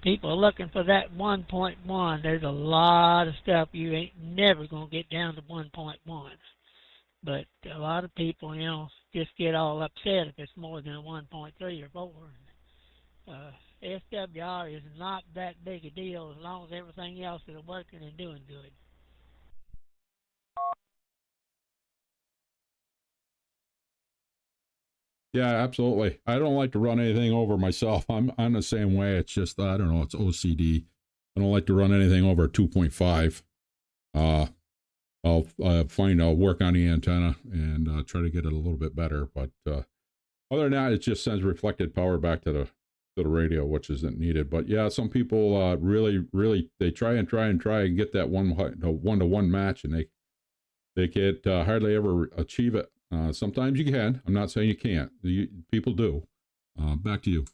[SPEAKER 11] People are looking for that 1.1. There's a lot of stuff you ain't never going to get down to 1.1. But a lot of people, just get all upset if it's more than a 1.3 or 4. SWR is not that big a deal as long as everything else is working and doing good.
[SPEAKER 1] Yeah, absolutely. I don't like to run anything over myself. I'm the same way. It's just, I don't know, it's OCD. I don't like to run anything over 2.5. I'll I'll work on the antenna and try to get it a little bit better. But other than that, it just sends reflected power back to the radio, which isn't needed. But yeah, some people really they try and get that one-to-one match, and they can't hardly ever achieve it. Sometimes you can. I'm not saying you can't. People do. Back to you.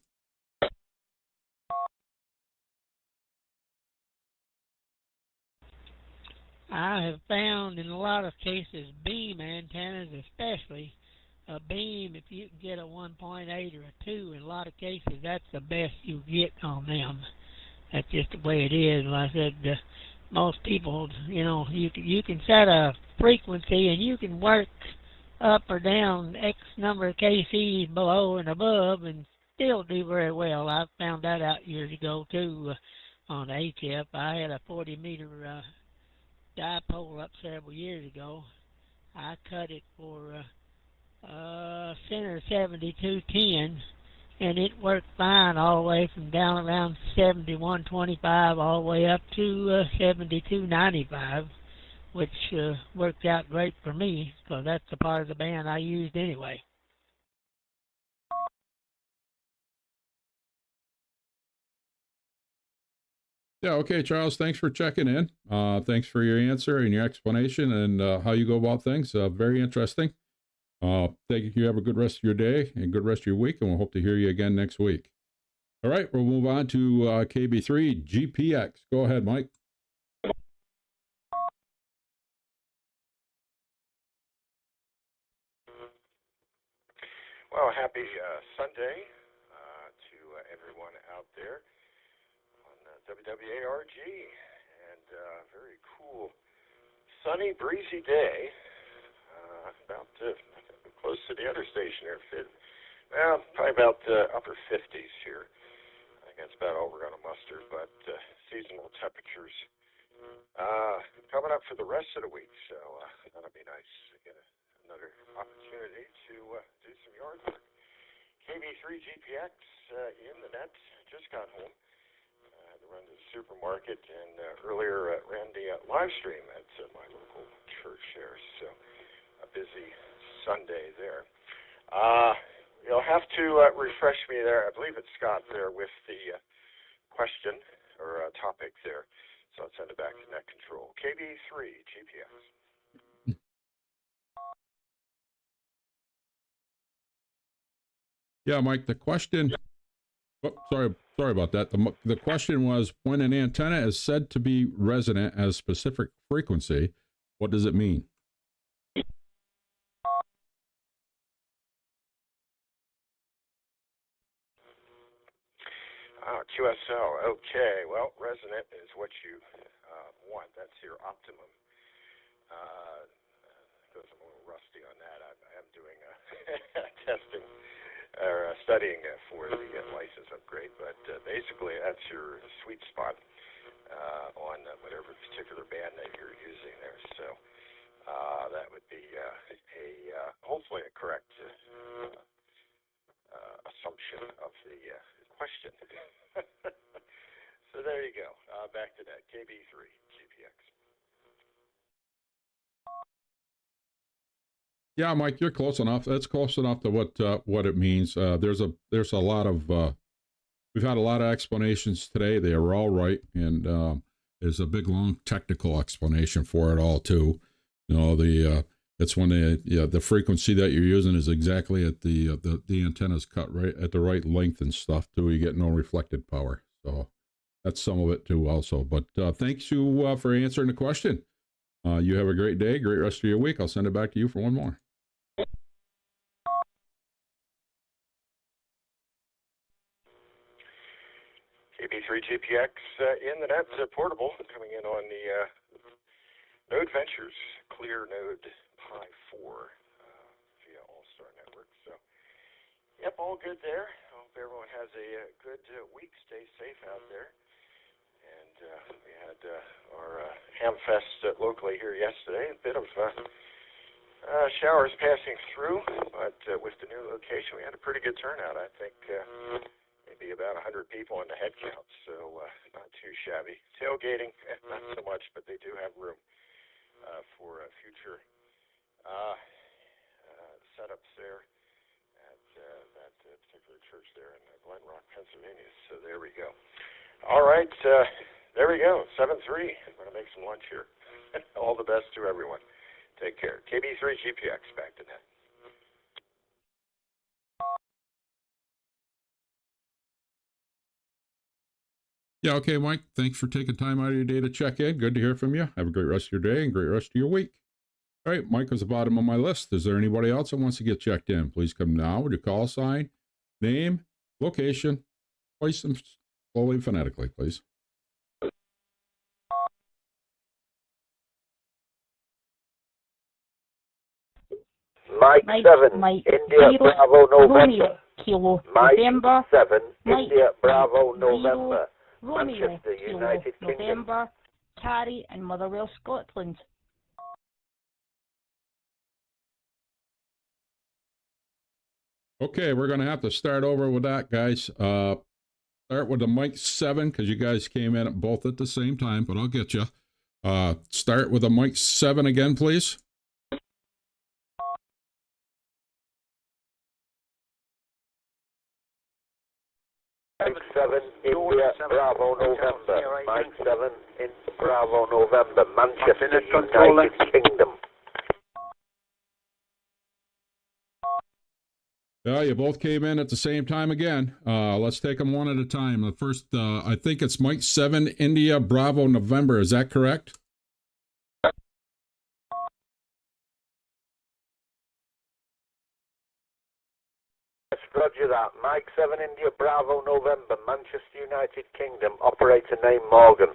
[SPEAKER 11] I have found in a lot of cases, beam antennas especially, a beam, if you can get a 1.8 or a 2, in a lot of cases, that's the best you get on them. That's just the way it is. Like I said, most people, you can set a frequency and you can work up or down X number of kcs below and above and still do very well. I found that out years ago too on HF. I had a 40-meter dipole up several years ago. I cut it for center 7210, and it worked fine all the way from down around 7125 all the way up to 7295, which worked out great for me because that's the part of the band I used anyway.
[SPEAKER 1] Yeah, okay, Charles, thanks for checking in. Thanks for your answer and your explanation and how you go about things. Very interesting. Thank you. Have a good rest of your day and good rest of your week, and we'll hope to hear you again next week. All right, we'll move on to KB3 GPX. Go ahead, Mike.
[SPEAKER 12] Well, happy Sunday to everyone out there on WWARG, and very cool, sunny, breezy day. About close to the other station here. Well, probably about upper 50s here. I think that's about all we're going to muster, but seasonal temperatures coming up for the rest of the week, so that'll be nice to get another opportunity to do some yard work. KB3 GPX in the net, just got home. Had to run to the supermarket, and earlier ran the live stream at my local church there, so a busy Sunday there. You'll have to refresh me there. I believe it's Scott there with the question or topic there, so I'll send it back to Net Control. KB3 GPS.
[SPEAKER 1] Yeah, Mike, the question, sorry about that. The question was, when an antenna is said to be resonant at a specific frequency, what does it mean?
[SPEAKER 12] QSL, okay. Well, resonant is what you want. That's your optimum. Because I'm a little rusty on that. I am doing testing or studying for the license upgrade, but basically that's your sweet spot on whatever particular band that you're using there. So that would be hopefully a correct assumption of the question. So there you go. Back to that. KB3. GPX.
[SPEAKER 1] Yeah, Mike, you're close enough. That's close enough to what it means. There's a lot of we've had a lot of explanations today. They are all right, and there's a big long technical explanation for it all too. You know, it's when the frequency that you're using is exactly at the antenna's cut right at the right length and stuff too. You get no reflected power, so that's some of it too also. But thanks you for answering the question. You have a great day, great rest of your week. I'll send it back to you for one more.
[SPEAKER 12] KB3 GPX in the net, portable, coming in on the Node Ventures Clear Node Pi 4 via All-Star Network. So, yep, all good there. I hope everyone has a good week. Stay safe out there. And we had our Hamfest locally here yesterday. A bit of showers passing through, but with the new location, we had a pretty good turnout. I think maybe about 100 people on the head count, so not too shabby. Tailgating, not so much, but they do have room for future setups there at that particular church there in Glen Rock, Pennsylvania. So there we go. All right, there we go. 7-3. I'm going to make some lunch here. All the best to everyone. Take care. KB3 GPX back to net.
[SPEAKER 1] Yeah, okay, Mike. Thanks for taking time out of your day to check in. Good to hear from you. Have a great rest of your day and great rest of your week. All right, Mike was the bottom of my list. Is there anybody else that wants to get checked in? Please come now with your call sign, name, location, place them slowly and phonetically, please.
[SPEAKER 13] Mike 7,
[SPEAKER 5] Mike
[SPEAKER 13] India,
[SPEAKER 5] Zero,
[SPEAKER 13] Bravo, November.
[SPEAKER 5] Romeo, Kilo,
[SPEAKER 13] Mike
[SPEAKER 5] November.
[SPEAKER 13] 7,
[SPEAKER 5] Mike
[SPEAKER 13] India, Bravo,
[SPEAKER 5] Zero,
[SPEAKER 13] November.
[SPEAKER 5] Romeo,
[SPEAKER 13] Manchester,
[SPEAKER 5] Kilo,
[SPEAKER 13] United Kingdom.
[SPEAKER 5] November. Carrie and Motherwell, Scotland.
[SPEAKER 1] Okay, we're going to have to start over with that, guys. Start with the Mike 7 because you guys came in both at the same time, but I'll get you. Start with the Mike 7 again, please.
[SPEAKER 13] Mike 7, India, Bravo, November. Mike 7, in Bravo, November. Manchester, United Kingdom.
[SPEAKER 1] Yeah, you both came in at the same time again. Let's take them one at a time. The first, I think it's Mike 7, India, Bravo, November. Is that correct?
[SPEAKER 13] Yes, roger that. Mike 7, India, Bravo, November. Manchester, United Kingdom. Operator name Morgan.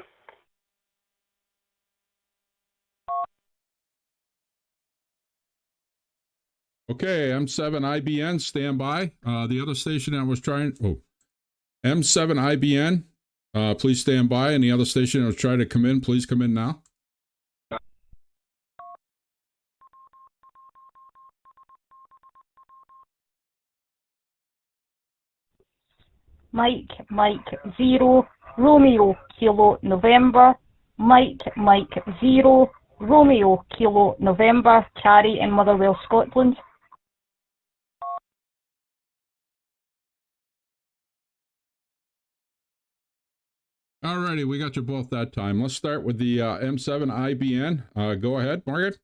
[SPEAKER 1] Okay, M7 IBN, stand by. The other station I was trying, M7 IBN, please stand by. And the other station I was trying to come in, please come in now.
[SPEAKER 5] Mike 0, Romeo, Kilo, November. Mike 0, Romeo, Kilo, November. Carrie and Motherwell, Scotland.
[SPEAKER 1] Alrighty, we got you both that time. Let's start with the M7 IBN. Go ahead, Margaret.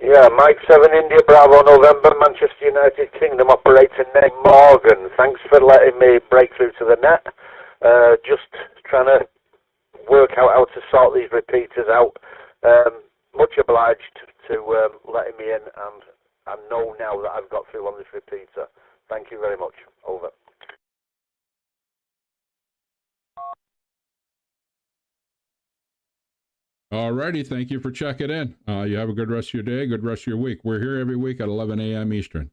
[SPEAKER 13] Yeah, Mike 7, India, Bravo, November, Manchester, United Kingdom, operator name Morgan. Thanks for letting me break through to the net. Just trying to work out how to sort these repeaters out. Much obliged to letting me in, and I know now that I've got through on this repeater. Thank you very much. Over.
[SPEAKER 1] Alrighty, thank you for checking in. You have a good rest of your day, good rest of your week. We're here every week at 11 a.m. Eastern.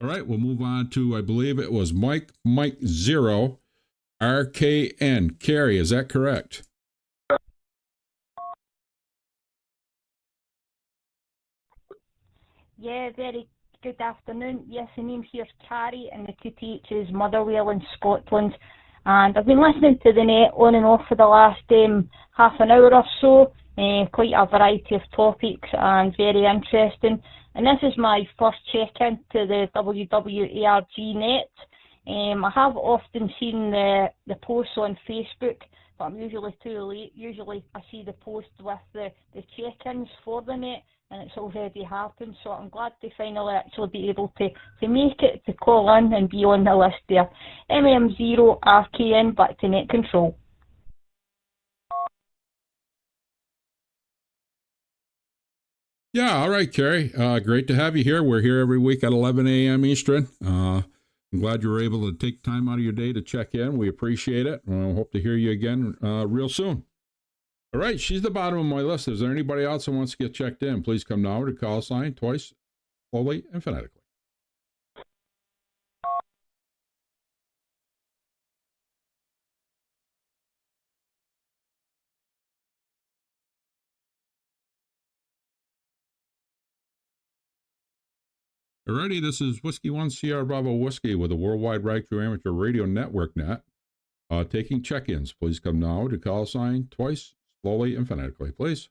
[SPEAKER 1] All right, we'll move on to, I believe it was Mike 0, RKN. Carrie, is that correct?
[SPEAKER 5] Yeah, very
[SPEAKER 14] good afternoon. Yes, the name here's Carrie, and the 2TH is Motherwell in Scotland. And I've been listening to the net on and off for the last half an hour or so. Quite a variety of topics and very interesting. And this is my first check-in to the Wwrg net. I have often seen the posts on Facebook, but I'm usually too late. Usually I see the post with the check-ins for the net, and it's already happened, so I'm glad to finally actually be able to make it, to call in and be on the list there. MM0RKN, back to net control.
[SPEAKER 1] Yeah, all right, Carrie. Great to have you here. We're here every week at 11 a.m. Eastern. I'm glad you were able to take time out of your day to check in. We appreciate it. I hope to hear you again real soon. All right, she's the bottom of my list. Is there anybody else that wants to get checked in? Please come now to call sign twice, slowly and phonetically. Alrighty, this is Whiskey 1 Sierra Bravo Whiskey with the Worldwide Right Through Amateur Radio Network net. Taking check-ins. Please come now to call sign twice, slowly and phonetically, please.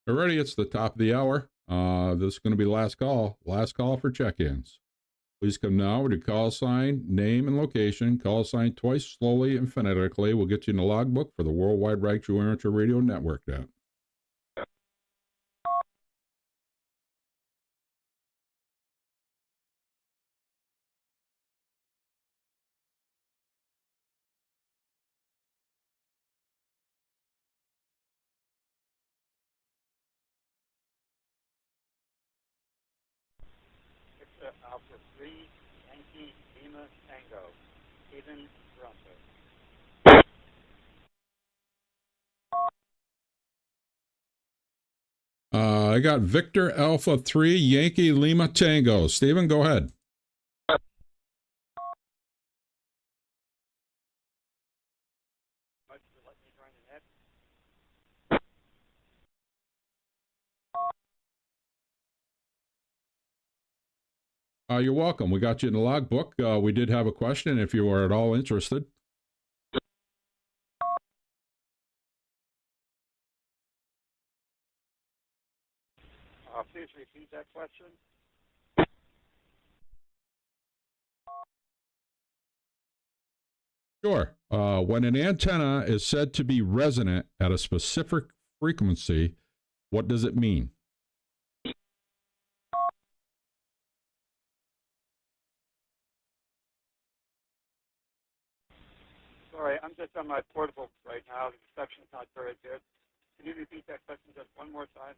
[SPEAKER 1] Alrighty, it's the top of the hour. This is going to be last call for check-ins. Please come now to call sign, name, and location. Call sign twice, slowly and phonetically. We'll get you in the logbook for the Worldwide Right Through Amateur Radio Network net.
[SPEAKER 15] Alpha 3, Yankee, Lima, Tango, Stephen, Toronto.
[SPEAKER 1] I got Victor Alpha 3, Yankee, Lima, Tango. Stephen, go ahead. You're welcome. We got you in the logbook. We did have a question if you are at all interested.
[SPEAKER 15] Please repeat that question.
[SPEAKER 1] Sure. When an antenna is said to be resonant at a specific frequency, what does it mean?
[SPEAKER 15] Sorry, I'm just on my portable right now. The reception's not very good. Can you repeat that question just one more time?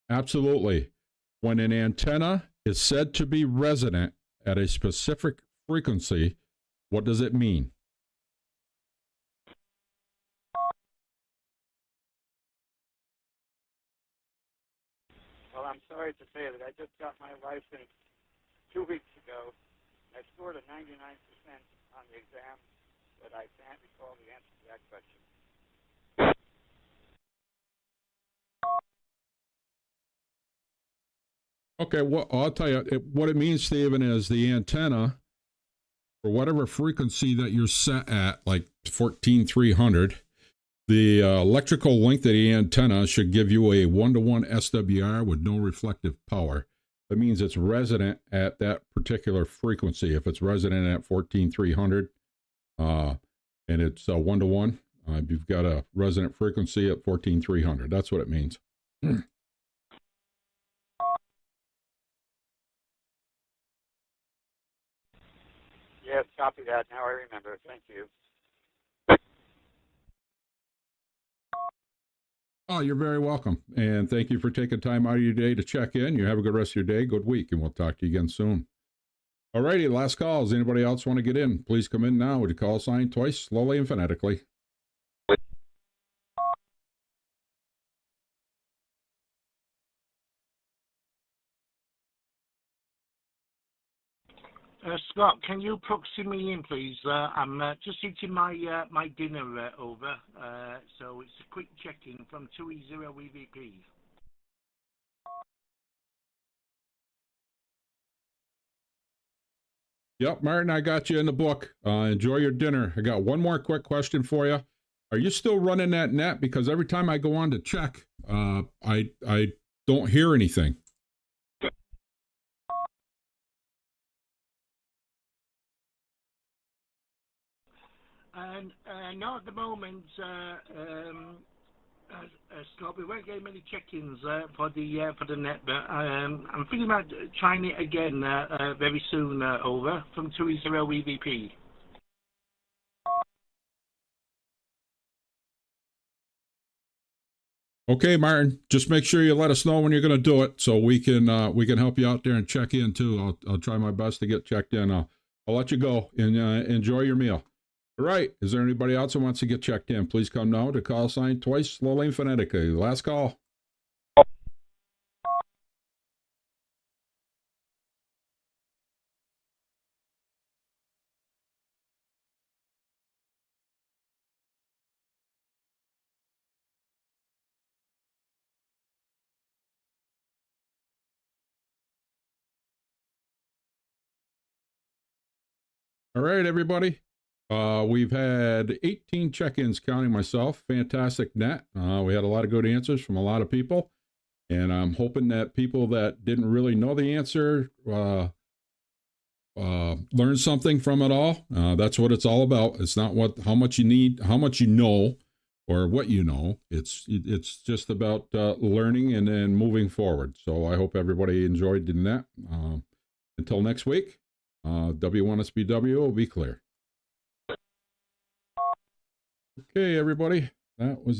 [SPEAKER 1] Absolutely. When an antenna is said to be resonant at a specific frequency, what does it mean?
[SPEAKER 15] Well, I'm sorry to say that I just got my license 2 weeks ago. I scored a 99% on the exam, but I can't recall the answer to that question.
[SPEAKER 1] Okay, well, I'll tell you, what it means, Stephen, is the antenna, for whatever frequency that you're set at, like 14,300, the electrical length of the antenna should give you a 1-to-1 SWR with no reflective power. That means it's resonant at that particular frequency. If it's resonant at 14,300 and it's 1-to-1, you've got a resonant frequency at 14,300. That's what it means.
[SPEAKER 15] Yes, copy that. Now I remember. Thank you.
[SPEAKER 1] Oh, you're very welcome. And thank you for taking time out of your day to check in. You have a good rest of your day, good week, and we'll talk to you again soon. All righty, last calls. Anybody else want to get in? Please come in now with your call sign twice, slowly and phonetically.
[SPEAKER 15] Scott, can you proxy me in, please? I'm just eating my my dinner over, so it's a quick check-in from 2E0EVP.
[SPEAKER 1] Yep, Martin, I got you in the book. Enjoy your dinner. I got one more quick question for you. Are you still running that net? Because every time I go on to check, I don't hear anything.
[SPEAKER 15] And not at the moment, Scott. We won't get many check-ins for the net, but I'm thinking about trying it again very soon. Over from 2E0EVP.
[SPEAKER 1] Okay, Martin. Just make sure you let us know when you're going to do it, so we can help you out there and check in too. I'll try my best to get checked in. I'll let you go and enjoy your meal. All right. Is there anybody else who wants to get checked in? Please come now to call sign twice, slowly and phonetically. Last call. All right, everybody. We've had 18 check-ins, counting myself. Fantastic net. We had a lot of good answers from a lot of people, and I'm hoping that people that didn't really know the answer learn something from it all. That's what it's all about. It's not how much you need, how much you know, or what you know. It's just about learning and then moving forward. So I hope everybody enjoyed the net. Until next week. W1SBW will be clear. Okay, everybody. That was